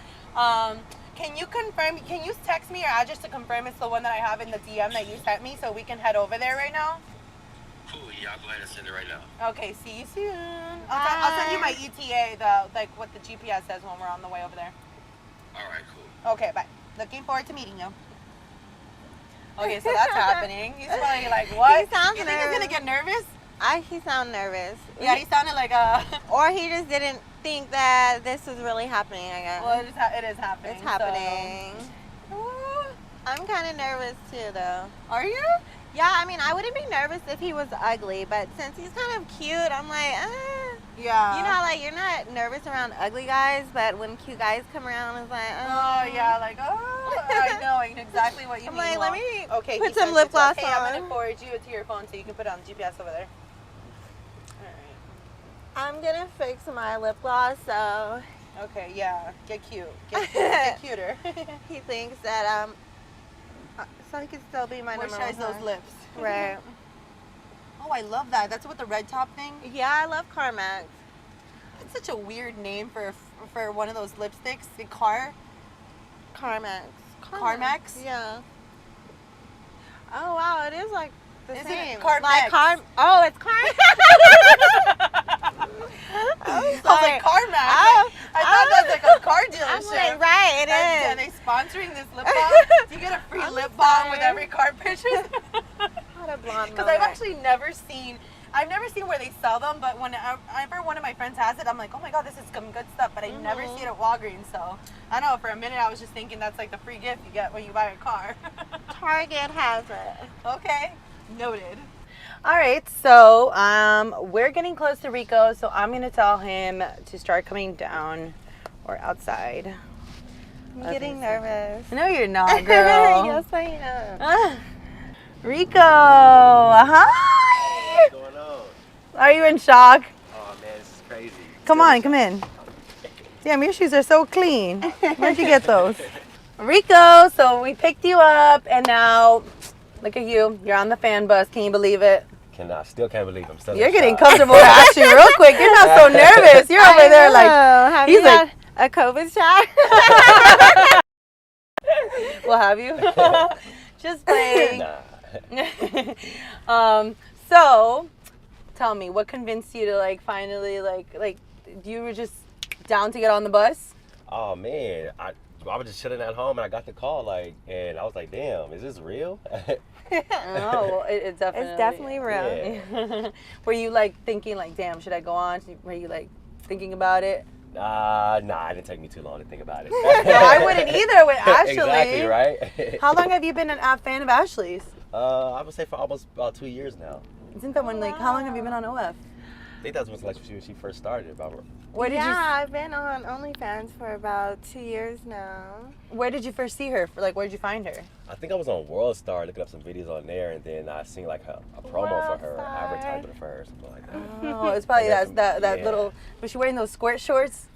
Speaker 1: Can you confirm? Can you text me your address to confirm it's the one that I have in the DM that you sent me, so we can head over there right now?
Speaker 3: cool. Yeah, I'll go ahead and send it right now.
Speaker 1: Okay, see you soon. I'll send you my ETA, like what the GPS says when we're on the way over there.
Speaker 3: All right, cool.
Speaker 1: Okay, bye. Looking forward to meeting you. Okay, so that's happening. He's probably like, what?
Speaker 2: He sounds
Speaker 1: You think he's gonna get nervous?
Speaker 2: He sounded nervous.
Speaker 1: Yeah, he sounded like
Speaker 2: Or he just didn't think that this was really happening, I guess.
Speaker 1: Well, it is happening.
Speaker 2: It's happening.
Speaker 1: So.
Speaker 2: I'm kind of nervous too, though.
Speaker 1: Are you?
Speaker 2: Yeah, I mean, I wouldn't be nervous if he was ugly, but since he's kind of cute, I'm like,
Speaker 1: Yeah.
Speaker 2: You know, like, you're not nervous around ugly guys, but when cute guys come around, it's like,
Speaker 1: Oh, yeah, like, I know exactly what you
Speaker 2: I'm
Speaker 1: mean.
Speaker 2: like, let me
Speaker 1: okay,
Speaker 2: put
Speaker 1: he
Speaker 2: some
Speaker 1: sent
Speaker 2: lip
Speaker 1: it to us.
Speaker 2: gloss
Speaker 1: Hey, I'm
Speaker 2: on.
Speaker 1: going to forward you to your phone so you can put it on the GPS over there. All
Speaker 2: I'm gonna fix my lip gloss, so
Speaker 1: right. Okay, yeah. Get cute. Get cuter.
Speaker 2: he thinks that, so he can still be my number one.
Speaker 1: Moisturize those lips.
Speaker 2: Right.
Speaker 1: Oh, I love that. That's what the red top thing?
Speaker 2: Yeah, I love Carmex.
Speaker 1: That's such a weird name for one of those lipsticks. The
Speaker 2: Carmex.
Speaker 1: Carmex?
Speaker 2: Yeah. Oh wow, it is like the
Speaker 1: Is it
Speaker 2: same.
Speaker 1: Carmex?
Speaker 2: Like oh, it's Carmex.
Speaker 1: I was like, Carmax.
Speaker 2: Oh,
Speaker 1: I thought that was like a car
Speaker 2: I'm
Speaker 1: dealership.
Speaker 2: like, right, it
Speaker 1: Are
Speaker 2: is.
Speaker 1: they sponsoring this lip balm? Do you get a free
Speaker 2: I'm
Speaker 1: lip balm with
Speaker 2: sorry.
Speaker 1: every car purchase?
Speaker 2: What a blonde
Speaker 1: Because I've
Speaker 2: moment.
Speaker 1: actually never seen where they sell them, but whenever one of my friends has it, I'm like, oh my god, this is some good stuff, but I never see it at Walgreens, so I don't know, for a minute I was just thinking that's like the free gift you get when you buy a car.
Speaker 2: Target has it.
Speaker 1: Okay, noted. All right, so we're getting close to Rico, so I'm gonna tell him to start coming down or outside.
Speaker 2: I'm getting nervous.
Speaker 1: No, you're not, girl.
Speaker 2: Yes, I am.
Speaker 1: Rico, hi.
Speaker 4: What's going on?
Speaker 1: Are you in shock?
Speaker 4: Oh man, this is crazy.
Speaker 1: Come on, come in. Damn, your shoes are so clean. Where'd you get those? Rico, so we picked you up, and now look at you. You're on the FanBus. Can you believe it?
Speaker 4: Still can't believe I'm still.
Speaker 1: You're
Speaker 4: in
Speaker 1: getting
Speaker 4: shock.
Speaker 1: comfortable actually real quick. You're not so nervous. You're over there like,
Speaker 2: have
Speaker 1: he's
Speaker 2: you
Speaker 1: like-
Speaker 2: had a COVID shot?
Speaker 1: well, have you? Just playing.
Speaker 4: Nah.
Speaker 1: So tell me, what convinced you to like finally like you were just down to get on the bus?
Speaker 4: Oh man, I was just chilling at home and I got the call and I was like, damn, is this real?
Speaker 1: Oh, well, it's definitely.
Speaker 2: It's definitely real.
Speaker 4: Yeah.
Speaker 1: Were you like thinking like, damn, should I go on? Were you like thinking about it?
Speaker 4: Nah, it didn't take me too long to think about it.
Speaker 1: No, I wouldn't either with Ashley.
Speaker 4: Exactly, right?
Speaker 1: How long have you been a fan of Ashley's?
Speaker 4: I would say for almost about 2 years now.
Speaker 1: Isn't that when, like, how long have you been on OF?
Speaker 4: I think that was like when she first started.
Speaker 1: Where did
Speaker 2: I've been on OnlyFans for about 2 years now.
Speaker 1: Where did you first see her? Like, where did you find her?
Speaker 4: I think I was on World Star looking up some videos on there, and then I seen like a promo for her,
Speaker 2: WorldStar.
Speaker 4: advertisement for her, or something like that.
Speaker 1: Oh, it's probably that
Speaker 4: Yeah.
Speaker 1: little. Was she wearing those squirt shorts?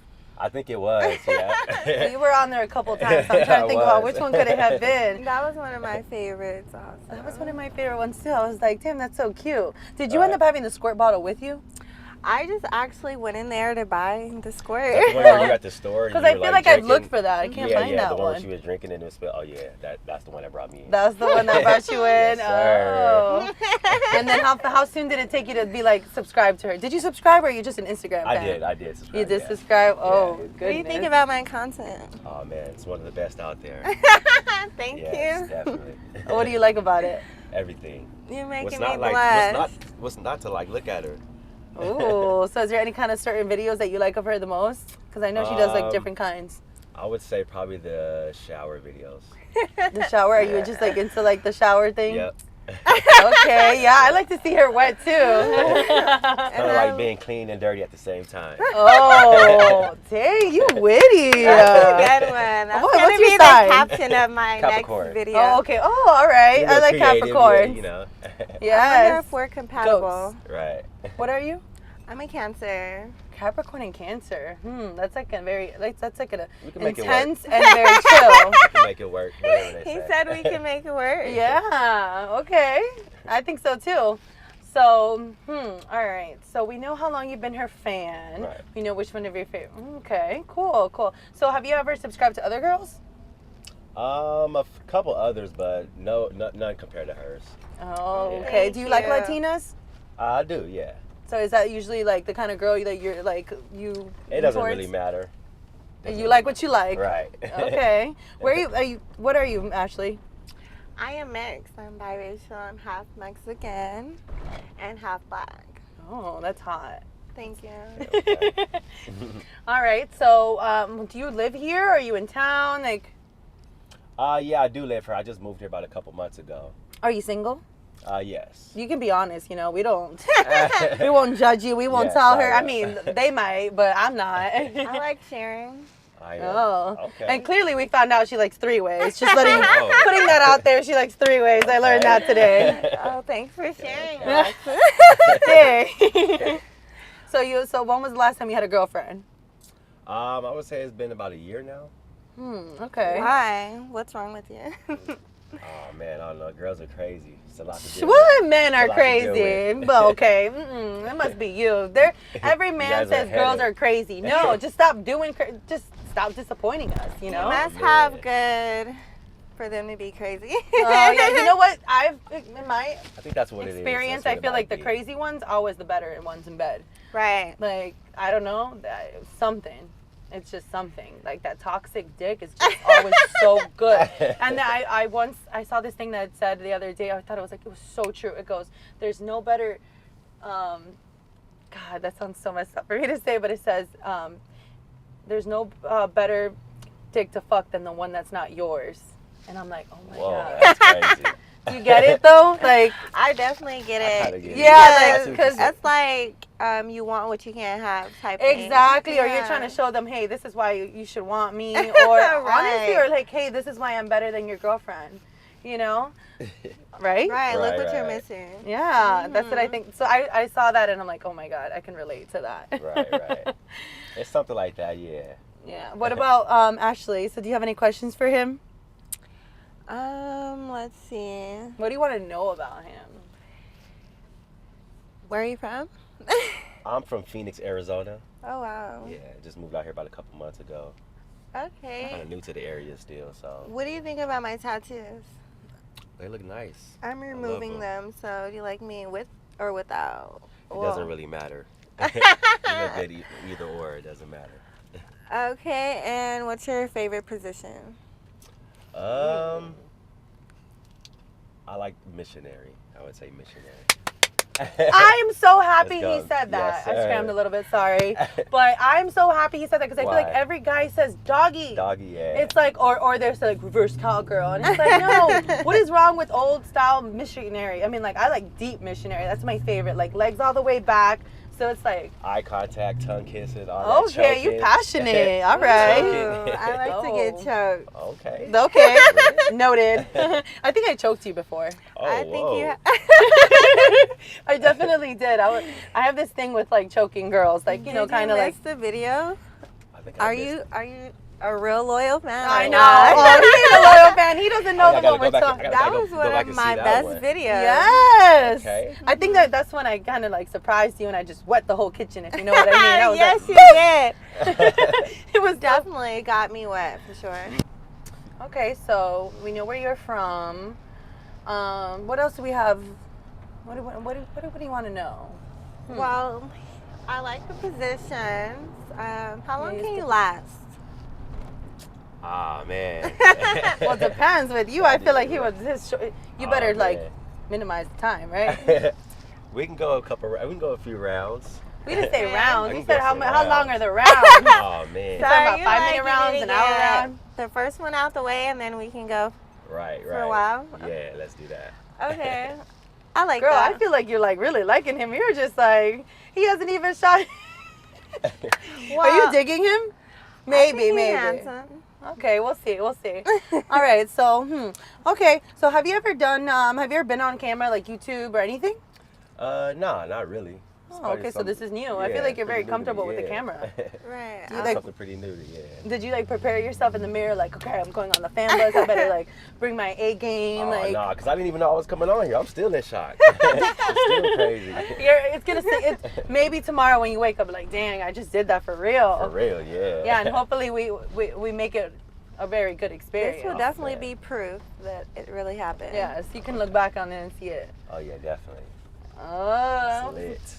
Speaker 4: I think it was, yeah.
Speaker 1: You were on there a couple times. So I'm trying to think about which one could it have been.
Speaker 2: That was one of my favorites also.
Speaker 1: That was one of my favorite ones too. I was like, damn, that's so cute. Did you end up having the squirt bottle with you?
Speaker 2: I just actually went in there to buy the squirt.
Speaker 4: That's the one where you at the store.
Speaker 1: Because I feel like I've looked for that. I can't find that
Speaker 4: the one
Speaker 1: one.
Speaker 4: where she was drinking and it was spilled. Oh yeah, that's the one that brought me in.
Speaker 1: That's the one that brought you in.
Speaker 4: Yes, sir.
Speaker 1: Oh. And then how soon did it take you to be like subscribed to her? Did you subscribe or are you just an Instagram fan?
Speaker 4: I did subscribe.
Speaker 1: You did
Speaker 4: yeah.
Speaker 1: subscribe?
Speaker 4: Yeah.
Speaker 1: Oh,
Speaker 2: What
Speaker 1: goodness.
Speaker 2: do you think about my content?
Speaker 4: Oh man, it's one of the best out there.
Speaker 2: Thank
Speaker 4: Yes,
Speaker 2: you.
Speaker 4: definitely.
Speaker 1: What do you like about it?
Speaker 4: Everything.
Speaker 2: You're making
Speaker 4: What's
Speaker 2: me
Speaker 4: not
Speaker 2: blush.
Speaker 4: what's not to like look at her?
Speaker 1: Ooh, so is there any kind of certain videos that you like of her the most? Because I know she does like different kinds.
Speaker 4: I would say probably the shower videos.
Speaker 1: The shower, are you just like into like the shower thing?
Speaker 4: Yep.
Speaker 1: Okay, yeah, I like to see her wet too.
Speaker 4: Kind of like being clean and dirty at the same time.
Speaker 1: Oh, dang, you witty.
Speaker 2: That's a good one. That's
Speaker 1: What's
Speaker 2: going to
Speaker 1: your
Speaker 2: be
Speaker 1: sign?
Speaker 2: the caption of my
Speaker 4: Capricorn.
Speaker 2: next video.
Speaker 1: Oh, okay. Oh, all right.
Speaker 4: A
Speaker 1: I
Speaker 4: little
Speaker 1: like
Speaker 4: creative,
Speaker 1: Capricorn.
Speaker 4: yeah, you know.
Speaker 2: I wonder
Speaker 1: Yes.
Speaker 2: if we're compatible.
Speaker 4: Right.
Speaker 1: What are you?
Speaker 2: I'm a Cancer.
Speaker 1: Capricorn and Cancer. That's like a very that's like an
Speaker 4: We can make it work.
Speaker 1: intense and very chill.
Speaker 4: We can make it work. Whatever they
Speaker 2: He
Speaker 4: say.
Speaker 2: said we can make it work.
Speaker 1: Yeah. Okay. I think so too. So, all right. So we know how long you've been her fan.
Speaker 4: Right.
Speaker 1: We know which one of your favorite. Okay. Cool. So have you ever subscribed to other girls?
Speaker 4: Couple others, but none compared to hers.
Speaker 1: Oh,
Speaker 4: Yeah.
Speaker 1: okay.
Speaker 2: Thank
Speaker 1: Do you like
Speaker 2: you.
Speaker 1: Latinas?
Speaker 4: I do, yeah.
Speaker 1: So is that usually like the kind of girl that you're like you?
Speaker 4: It doesn't
Speaker 1: towards?
Speaker 4: really matter.
Speaker 1: You like what you like.
Speaker 4: Right.
Speaker 1: Okay. Where are you? What are you, Ashley?
Speaker 2: I am mixed. I'm biracial. I'm half Mexican and half black.
Speaker 1: Oh, that's hot.
Speaker 2: Thank you.
Speaker 4: Okay.
Speaker 1: All right. So, do you live here? Or are you in town? Like,
Speaker 4: Yeah, I do live here. I just moved here about a couple months ago.
Speaker 1: are you single?
Speaker 4: Yes.
Speaker 1: You can be honest. You know, we don't. We won't judge you. We won't
Speaker 4: Yes,
Speaker 1: tell her.
Speaker 4: I
Speaker 1: I mean, they might, but I'm not.
Speaker 2: I like sharing.
Speaker 4: I am.
Speaker 1: Oh.
Speaker 4: Okay.
Speaker 1: And clearly, we found out she likes three ways. Just letting,
Speaker 4: Oh.
Speaker 1: putting that out there. She likes three ways. I learned that today.
Speaker 2: Oh, thanks for sharing.
Speaker 4: Okay.
Speaker 2: Alexa.
Speaker 1: Hey. So when was the last time you had a girlfriend?
Speaker 4: I would say it's been about a year now.
Speaker 1: Okay.
Speaker 2: Why? What's wrong with you?
Speaker 4: Oh man, I don't know. Girls are crazy. It's a lot to do.
Speaker 1: What men are
Speaker 4: It's a lot to deal
Speaker 1: crazy?
Speaker 4: with.
Speaker 1: Well, okay, it must be you. Every man
Speaker 4: guys are
Speaker 1: says girls
Speaker 4: headed.
Speaker 1: are crazy. No, just stop doing. Just stop disappointing us. You
Speaker 2: You
Speaker 1: know.
Speaker 2: must
Speaker 4: man.
Speaker 2: have good for them to be crazy.
Speaker 1: Oh yeah. You know what? In my
Speaker 4: I think that's what it is.
Speaker 1: experience,
Speaker 4: That's
Speaker 1: I
Speaker 4: what it
Speaker 1: feel
Speaker 4: might
Speaker 1: like the
Speaker 4: be.
Speaker 1: crazy ones always the better ones in bed.
Speaker 2: Right.
Speaker 1: Like I don't know, something. It's just something like that toxic dick is just always so good. And then I saw this thing that said the other day. I thought it was so true. It goes, "There's no better." God, that sounds so messed up for me to say, but it says, "There's no better dick to fuck than the one that's not yours." And I'm like, "Oh my
Speaker 4: Whoa,
Speaker 1: god."
Speaker 4: that's crazy.
Speaker 1: Do you get it though? Like,
Speaker 2: I definitely get
Speaker 4: I kinda
Speaker 2: it.
Speaker 4: get it.
Speaker 1: Yeah,
Speaker 4: I
Speaker 1: like,
Speaker 4: see what
Speaker 1: 'cause
Speaker 4: you're saying.
Speaker 2: It's like you want what you can't have type thing.
Speaker 1: exactly, or you're
Speaker 2: Yeah.
Speaker 1: trying to show them, hey, this is why you should want me, or honestly,
Speaker 2: Right.
Speaker 1: or like, hey, this is why I'm better than your girlfriend, you know, right?
Speaker 2: Right, look
Speaker 4: Right,
Speaker 2: what you're
Speaker 4: right.
Speaker 2: missing.
Speaker 1: Yeah, that's what I think. So I saw that and I'm like, oh my god, I can relate to that.
Speaker 4: Right. It's something like that, yeah.
Speaker 1: Yeah. What about Ashley? So do you have any questions for him?
Speaker 2: Let's see.
Speaker 1: What do you want to know about him?
Speaker 2: Where are you from?
Speaker 4: I'm from Phoenix, Arizona.
Speaker 2: Oh wow.
Speaker 4: Yeah, just moved out here about a couple months ago. Kind
Speaker 2: Okay.
Speaker 4: of new to the area still, so
Speaker 2: What do you think about my tattoos?
Speaker 4: they look nice.
Speaker 2: I'm
Speaker 4: love
Speaker 2: removing them, so do you like me with or without?
Speaker 4: It doesn't really matter. You look good either or. It doesn't matter.
Speaker 2: Okay, and what's your favorite position?
Speaker 4: I like missionary. I would say missionary.
Speaker 1: I'm so happy
Speaker 4: Let's
Speaker 1: he
Speaker 4: go.
Speaker 1: said that.
Speaker 4: Yes,
Speaker 1: I
Speaker 4: sir.
Speaker 1: scrammed a little bit, sorry. But I'm so happy he said that because I feel like
Speaker 4: Why?
Speaker 1: every guy says doggy.
Speaker 4: Doggy, yeah.
Speaker 1: It's like, or there's like reverse cowgirl. And it's like, no, what is wrong with old style missionary? I mean, like, I like deep missionary. That's my favorite. Like, legs all the way back. So it's like,
Speaker 4: eye contact, tongue kisses, all that
Speaker 1: okay, you
Speaker 4: choking.
Speaker 1: passionate. All right.
Speaker 2: Ooh, I like to get
Speaker 1: Oh.
Speaker 2: choked.
Speaker 4: Okay.
Speaker 1: Okay, noted. I think I choked you before.
Speaker 4: Oh,
Speaker 2: I think
Speaker 4: whoa.
Speaker 2: you.
Speaker 1: I definitely did. I have this thing with like choking girls, like you know, kind of like.
Speaker 2: the video.
Speaker 4: I think I missed
Speaker 2: Are you a real loyal fan?
Speaker 1: I
Speaker 2: or
Speaker 1: know.
Speaker 2: not?
Speaker 1: Oh, he ain't a loyal fan. He doesn't know
Speaker 4: I
Speaker 1: the
Speaker 4: gotta
Speaker 1: one
Speaker 4: go
Speaker 1: we're
Speaker 4: back-
Speaker 1: talking.
Speaker 4: I
Speaker 2: That
Speaker 4: gotta
Speaker 2: was
Speaker 4: go
Speaker 2: one
Speaker 4: back
Speaker 2: of
Speaker 4: and
Speaker 2: my
Speaker 4: see that
Speaker 2: best
Speaker 4: one.
Speaker 2: videos.
Speaker 1: Yes.
Speaker 4: Okay.
Speaker 1: I think that's when I kind of like surprised you and I just wet the whole kitchen, if you know what I mean. I was
Speaker 2: yes,
Speaker 1: like,
Speaker 2: you did.
Speaker 1: it was
Speaker 2: Definitely got me wet for sure.
Speaker 1: Okay, so we know where you're from. What else do we have? What do you want to know?
Speaker 2: Well, I like the positions. How long
Speaker 1: Yeah,
Speaker 2: can
Speaker 1: it's
Speaker 2: you last?
Speaker 4: Ah, man.
Speaker 1: Well, it depends with you. I feel like he was his. You
Speaker 4: Oh,
Speaker 1: better like
Speaker 4: man.
Speaker 1: minimize the time, right?
Speaker 4: We can go a few rounds.
Speaker 1: We didn't say
Speaker 2: Yeah.
Speaker 1: rounds.
Speaker 4: I
Speaker 1: We
Speaker 4: can
Speaker 1: said
Speaker 4: go
Speaker 1: how
Speaker 4: for
Speaker 1: long
Speaker 4: rounds.
Speaker 1: are the rounds?
Speaker 4: Oh, man.
Speaker 1: So- about
Speaker 2: you
Speaker 1: 5-minute
Speaker 2: you
Speaker 1: rounds,
Speaker 2: need to
Speaker 1: an hour
Speaker 2: get
Speaker 1: round?
Speaker 2: The first one out the way, and then we can go.
Speaker 4: Right,
Speaker 2: For
Speaker 4: right.
Speaker 2: a while?
Speaker 4: Yeah, let's do that.
Speaker 2: Okay. I like
Speaker 1: Girl,
Speaker 2: that.
Speaker 1: I feel like you're like really liking him. You're just like he hasn't even shot. Are you digging him? Maybe, maybe.
Speaker 2: Handsome.
Speaker 1: Okay, we'll see. We'll see. All right. So, okay. So, have you ever done? Have you ever been on camera like YouTube or anything?
Speaker 4: No, not really. It's
Speaker 1: Oh,
Speaker 4: probably
Speaker 1: okay. So
Speaker 4: something-
Speaker 1: this is new. I feel
Speaker 4: yeah,
Speaker 1: like you're very
Speaker 4: pretty new to
Speaker 1: comfortable
Speaker 4: me,
Speaker 1: with the
Speaker 4: yeah.
Speaker 1: camera.
Speaker 2: Right.
Speaker 1: Do you like-
Speaker 4: Something pretty new to
Speaker 1: Did you like prepare yourself in the mirror? Like, okay, I'm going on the FanBus. I better like bring my A game.
Speaker 4: Oh,
Speaker 1: like,
Speaker 4: nah, because I didn't even know I was coming on here. I'm still in shock. It's still crazy.
Speaker 1: it's gonna say maybe tomorrow when you wake up, like, dang, I just did that for real.
Speaker 4: For real, yeah.
Speaker 1: Yeah, and hopefully we make it a very good experience.
Speaker 2: This will definitely
Speaker 4: man.
Speaker 2: be proof that it really happened.
Speaker 1: Yes, you can look back on it and see it.
Speaker 4: Oh, yeah, definitely.
Speaker 1: Oh.
Speaker 4: It's lit.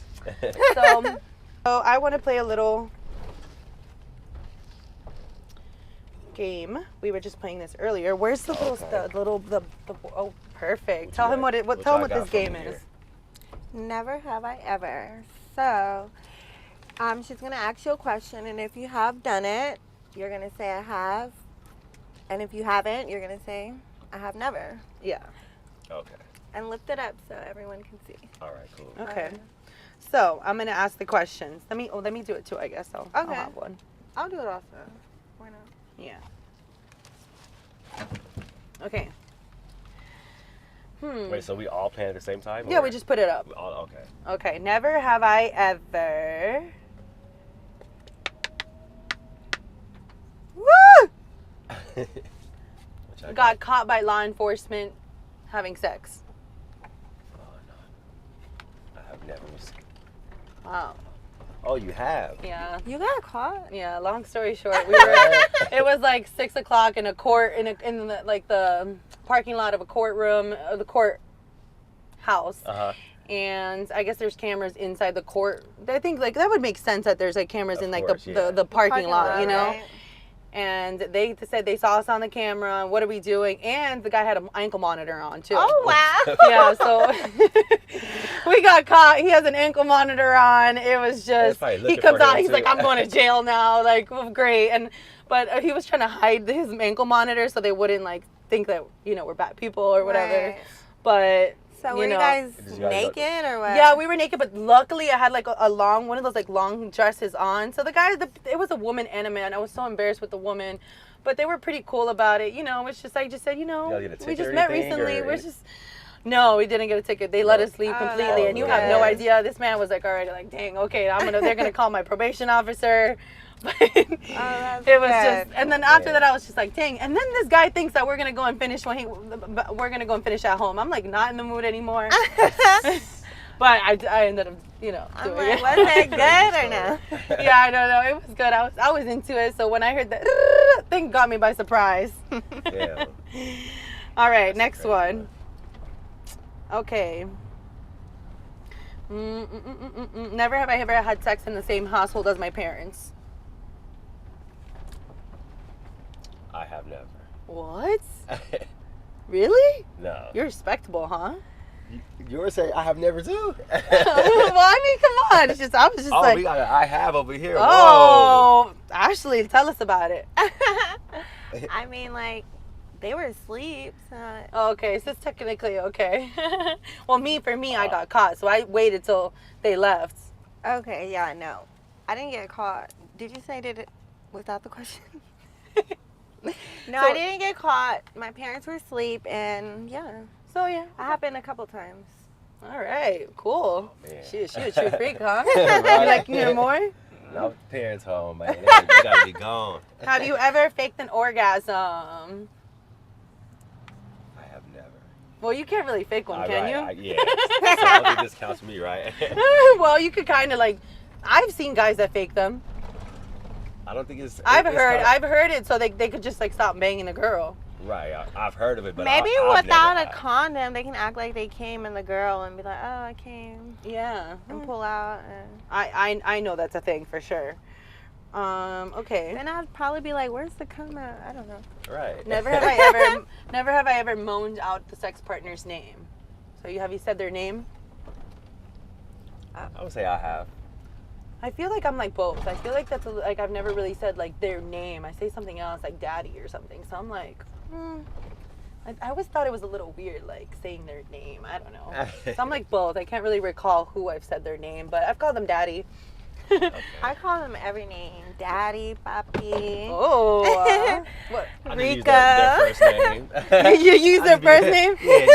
Speaker 1: So I want to play a little game. We were just playing this earlier. Where's the little
Speaker 4: Okay.
Speaker 1: the oh, perfect.
Speaker 4: What
Speaker 1: Tell
Speaker 4: you
Speaker 1: him
Speaker 4: got-
Speaker 1: what tell him
Speaker 4: y'all
Speaker 1: what
Speaker 4: got
Speaker 1: this
Speaker 4: for me
Speaker 1: game
Speaker 4: here?
Speaker 1: is.
Speaker 2: Never have I ever. So, she's gonna ask you a question, and if you have done it, you're gonna say I have, and if you haven't, you're gonna say I have never,
Speaker 1: Yeah.
Speaker 4: Okay.
Speaker 2: and lift it up so everyone can see.
Speaker 4: All right, cool.
Speaker 1: Okay.
Speaker 2: Alright.
Speaker 1: So I'm gonna ask the questions. Let me do it too. I guess I'll
Speaker 2: Okay.
Speaker 1: have one.
Speaker 2: I'll do it also. Why not?
Speaker 1: Yeah. Okay.
Speaker 4: Wait, so we all playing at the same time?
Speaker 1: Yeah,
Speaker 4: or-
Speaker 1: we just put it up.
Speaker 4: We all, okay.
Speaker 1: Okay. Never have I ever. Woo!
Speaker 4: What y'all
Speaker 1: Got caught by law enforcement having sex.
Speaker 4: Oh, no. I have never.
Speaker 1: Wow.
Speaker 4: Oh, you have?
Speaker 1: Yeah.
Speaker 2: You got caught.
Speaker 1: Yeah. Long story short, we were. It was like 6 o'clock in a court in the like the parking lot of a courtroom, the court house.
Speaker 4: Uh-huh.
Speaker 1: And I guess there's cameras inside the court. I think like that would make sense that there's like cameras
Speaker 4: Of
Speaker 1: in like
Speaker 4: course, yeah.
Speaker 1: the parking lot, you know.
Speaker 2: right?
Speaker 1: And they said they saw us on the camera. What are we doing? And the guy had an ankle monitor on too.
Speaker 2: Oh wow.
Speaker 1: Yeah, so we got caught. He has an ankle monitor on. It was just
Speaker 4: probably
Speaker 1: he
Speaker 4: looking
Speaker 1: comes
Speaker 4: for him,
Speaker 1: out. He's
Speaker 4: too.
Speaker 1: like, I'm going to jail now. Like, well, great. But he was trying to hide his ankle monitor so they wouldn't like think that we're bad people or whatever.
Speaker 2: Right.
Speaker 1: But
Speaker 2: So were you
Speaker 1: know.
Speaker 2: guys
Speaker 4: Did you guys
Speaker 2: naked or what?
Speaker 1: Yeah, we were naked, but luckily I had like a long one of those like long dresses on. So the guy, it was a woman and a man. I was so embarrassed with the woman, but they were pretty cool about it. It's just I just said,
Speaker 4: y'all get a
Speaker 1: we
Speaker 4: ticket
Speaker 1: just
Speaker 4: or
Speaker 1: met
Speaker 4: anything,
Speaker 1: recently.
Speaker 4: or
Speaker 1: We're
Speaker 4: any-
Speaker 1: just no, we didn't get a ticket. They let us leave
Speaker 2: Oh,
Speaker 1: completely,
Speaker 2: that's
Speaker 1: and you have no
Speaker 2: good.
Speaker 1: idea. This man was like already like, dang, okay, they're gonna call my probation officer. But
Speaker 2: that's
Speaker 1: it was
Speaker 2: good.
Speaker 1: just, and then after
Speaker 4: Yeah.
Speaker 1: that, I was just like, dang. And then this guy thinks that we're gonna go and finish we're gonna go and finish at home. I'm like not in the mood anymore. But I ended up,
Speaker 2: I'm
Speaker 1: doing
Speaker 2: like,
Speaker 1: it.
Speaker 2: was it good or no?
Speaker 1: Yeah, I don't know. It was good. I was into it. So when I heard that thing, got me by surprise.
Speaker 4: Yeah.
Speaker 1: All right,
Speaker 4: That's
Speaker 1: next
Speaker 4: crazy,
Speaker 1: one.
Speaker 4: man.
Speaker 1: Okay. Never have I ever had sex in the same household as my parents.
Speaker 4: I have never.
Speaker 1: What? Really?
Speaker 4: No.
Speaker 1: You're respectable, huh?
Speaker 4: You were saying I have never too.
Speaker 1: Well, I mean, come on. It's just I was just
Speaker 4: Oh,
Speaker 1: like,
Speaker 4: we got an I have over here.
Speaker 1: oh, Ashley, tell us about it.
Speaker 2: I mean, like, they were asleep. So.
Speaker 1: Okay, so it's technically okay. Well, for me, I got caught, so I waited till they left.
Speaker 2: Okay, yeah, no. I didn't get caught. Did you say did it without the question? No, I didn't get caught. My parents were asleep, and yeah.
Speaker 1: So yeah,
Speaker 2: It happened a couple times.
Speaker 1: all right, cool.
Speaker 4: Oh, man.
Speaker 1: She a true freak, huh?
Speaker 4: Right.
Speaker 1: You like Nina Moore?
Speaker 4: No, parents home, man. They gotta be gone.
Speaker 1: Have you ever faked an orgasm?
Speaker 4: I have never.
Speaker 1: Well, you can't really fake one,
Speaker 4: All
Speaker 1: can
Speaker 4: right,
Speaker 1: you?
Speaker 4: yeah. So I don't think this counts for me, right?
Speaker 1: Well, you could kind of like. I've seen guys that fake them.
Speaker 4: I don't think it's.
Speaker 1: I've heard it, so they could just like stop banging a girl.
Speaker 4: Right, I've heard of it, but
Speaker 2: Maybe
Speaker 4: I've
Speaker 2: without
Speaker 4: never
Speaker 2: a
Speaker 4: had.
Speaker 2: condom, they can act like they came in the girl and be like, oh, I came.
Speaker 1: Yeah,
Speaker 2: And pull out. And
Speaker 1: I know that's a thing for sure. Okay.
Speaker 2: then I'd probably be like, where's the cum at? I don't know.
Speaker 4: Right.
Speaker 1: Never have I ever moaned out the sex partner's name. So have you said their name?
Speaker 4: I would say I have.
Speaker 1: I feel like I'm like both. I feel like like I've never really said like their name. I say something else like daddy or something. So I'm like, I always thought it was a little weird like saying their name. I don't know. So I'm like both. I can't really recall who I've said their name, but I've called them daddy.
Speaker 4: Okay.
Speaker 2: I call them every name. Daddy, papi.
Speaker 1: Oh, what?
Speaker 4: I just use their first name.
Speaker 1: You use their first name?
Speaker 4: Yeah,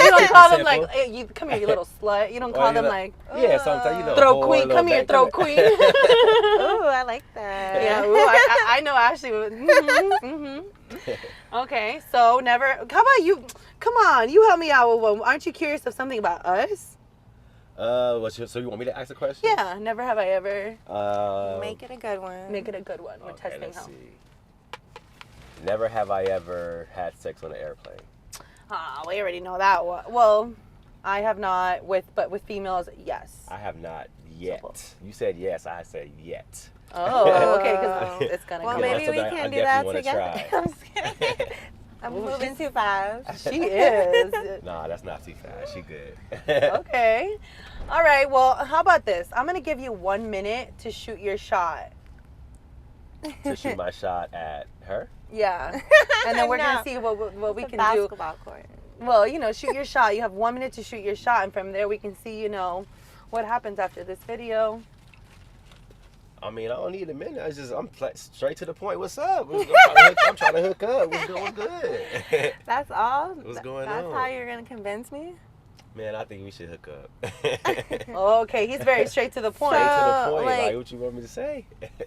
Speaker 1: You don't call them
Speaker 4: simple.
Speaker 1: like, hey, come here, you little slut. You don't
Speaker 4: Or
Speaker 1: call
Speaker 4: you
Speaker 1: them
Speaker 4: know-
Speaker 1: like,
Speaker 4: Yeah, sometimes you know.
Speaker 1: throat
Speaker 4: boy,
Speaker 1: queen.
Speaker 4: little
Speaker 1: Come here,
Speaker 4: baby,
Speaker 1: throat
Speaker 4: come
Speaker 1: queen.
Speaker 4: here.
Speaker 2: Ooh, I like that.
Speaker 1: Yeah, ooh, I know Ashley would. Okay, so never. How about you? Come on, you help me out with one. Aren't you curious of something about us?
Speaker 4: So you want me to ask a question?
Speaker 1: Yeah, never have I ever.
Speaker 2: Make it a good one.
Speaker 1: Make it a good one. We're
Speaker 4: Okay,
Speaker 1: testing
Speaker 4: let's
Speaker 1: how.
Speaker 4: see. Never have I ever had sex on an airplane.
Speaker 1: Ah, we already know that one. Well, I have not but with females, yes.
Speaker 4: I have not yet.
Speaker 1: Simple.
Speaker 4: You said yes. I said yet.
Speaker 1: Oh, okay, because it's gonna
Speaker 2: Well,
Speaker 1: go.
Speaker 2: maybe we
Speaker 4: I
Speaker 2: can do that
Speaker 4: definitely wanna
Speaker 2: together.
Speaker 4: try.
Speaker 2: I'm just kidding. I'm
Speaker 1: Ooh,
Speaker 2: moving too fast.
Speaker 1: She is.
Speaker 4: Nah, that's not too fast. She good.
Speaker 1: Okay. All right. Well, how about this? I'm gonna give you 1 minute to shoot your shot.
Speaker 4: To shoot my shot at her.
Speaker 1: Yeah. And then we're
Speaker 2: No.
Speaker 1: gonna see what we
Speaker 2: It's a
Speaker 1: can do.
Speaker 2: basketball court.
Speaker 1: Well, shoot your shot. You have 1 minute to shoot your shot, and from there we can see, what happens after this video.
Speaker 4: I mean, I don't need a minute. It's just I'm straight to the point. What's up? I'm trying to hook up. What's going good?
Speaker 2: That's all?
Speaker 4: What's going
Speaker 2: That's
Speaker 4: on?
Speaker 2: how you're going to convince me?
Speaker 4: Man, I think we should hook up.
Speaker 1: Okay, he's very straight to the point.
Speaker 4: Straight to the
Speaker 2: So,
Speaker 4: point.
Speaker 2: like-
Speaker 4: Like, what you want me to say?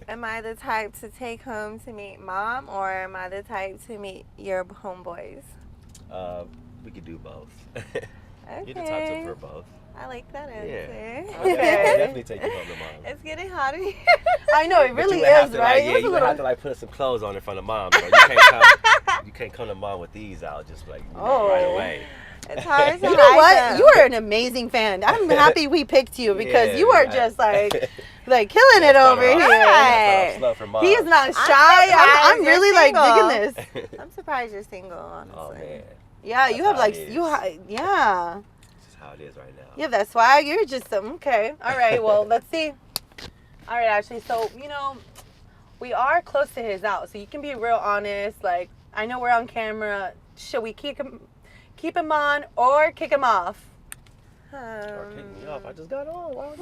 Speaker 2: Am I the type to take home to meet mom, or am I the type to meet your homeboys?
Speaker 4: We could do both.
Speaker 2: Okay.
Speaker 4: You can talk to her for both.
Speaker 2: I like that
Speaker 4: Yeah.
Speaker 2: answer.
Speaker 4: I'll definitely take you home to mom.
Speaker 2: It's getting hot in here.
Speaker 1: I know it
Speaker 4: But
Speaker 1: really
Speaker 4: you would have
Speaker 1: is,
Speaker 4: to,
Speaker 1: right?
Speaker 4: Like, yeah,
Speaker 1: It's a
Speaker 4: you would
Speaker 1: little-
Speaker 4: have to like put some clothes on in front of mom. Bro. You can't come to mom with these out just like right away.
Speaker 2: It's hard to
Speaker 1: You know
Speaker 2: hide
Speaker 1: what?
Speaker 2: them.
Speaker 1: You are an amazing fan. I'm happy we picked you because
Speaker 4: Yeah,
Speaker 1: you are
Speaker 4: yeah.
Speaker 1: just like killing it over here.
Speaker 2: Right.
Speaker 4: Slow for mom.
Speaker 1: He is not shy.
Speaker 2: surprised
Speaker 1: I'm
Speaker 2: you're
Speaker 1: really like
Speaker 2: single.
Speaker 1: digging this.
Speaker 2: I'm surprised you're single, honestly.
Speaker 4: Oh man,
Speaker 1: Yeah, you
Speaker 4: That's
Speaker 1: have
Speaker 4: how
Speaker 1: like
Speaker 4: it is.
Speaker 1: yeah.
Speaker 4: this is how it is right now.
Speaker 1: You have that swag. You're just okay. All right. Well, let's see. All right, Ashley. So we are close to his out, so you can be real honest. Like I know we're on camera. Should we keep him on or kick him off?
Speaker 4: Or kick me off. I just got on. Why would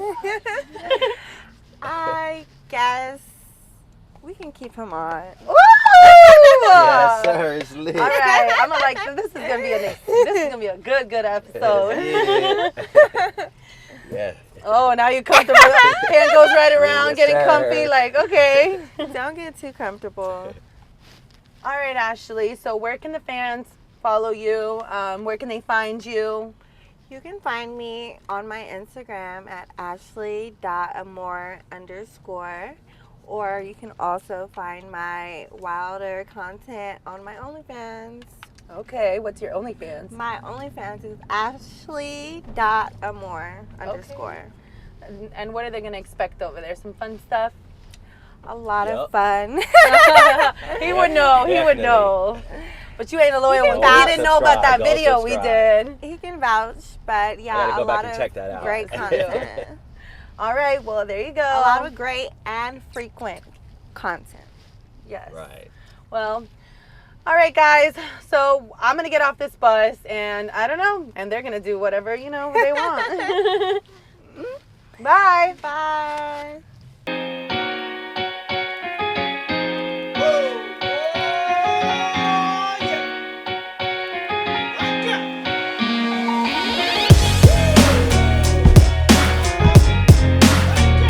Speaker 2: I guess we can keep him on.
Speaker 1: Woo!
Speaker 4: Yes, sir. It's lit.
Speaker 1: All right, I'm gonna like this is gonna be a good episode.
Speaker 4: Yeah. Yeah.
Speaker 1: Oh, now you're comfortable. Hand goes right around,
Speaker 4: Yes,
Speaker 1: getting
Speaker 4: sir.
Speaker 1: comfy. Like okay.
Speaker 2: Don't get too comfortable.
Speaker 1: All right, Ashley. So where can the fans follow you? Where can they find you?
Speaker 2: You can find me on my Instagram at ashley.amor_, or you can also find my wilder content on my OnlyFans.
Speaker 1: Okay, what's your OnlyFans?
Speaker 2: My OnlyFans is ashley.amor_.
Speaker 1: And what are they gonna expect over there? Some fun stuff?
Speaker 2: A lot
Speaker 4: Yep.
Speaker 2: of fun.
Speaker 1: He would know. He would
Speaker 4: Definitely.
Speaker 1: know. But you ain't a loyal
Speaker 2: You
Speaker 1: one.
Speaker 2: can
Speaker 1: You
Speaker 2: vouch.
Speaker 1: didn't know about that
Speaker 4: Go
Speaker 1: video we
Speaker 4: subscribe.
Speaker 1: did.
Speaker 2: He can vouch, but yeah,
Speaker 4: I gotta
Speaker 2: a
Speaker 4: go back
Speaker 2: lot
Speaker 4: and
Speaker 2: of
Speaker 4: check that out.
Speaker 2: great content.
Speaker 1: All right, well, there you go.
Speaker 2: A lot of great and frequent content.
Speaker 1: Yes.
Speaker 4: Right.
Speaker 1: Well, all right, guys. So I'm going to get off this bus, and I don't know, and they're going to do whatever, they want. Bye.
Speaker 2: Bye.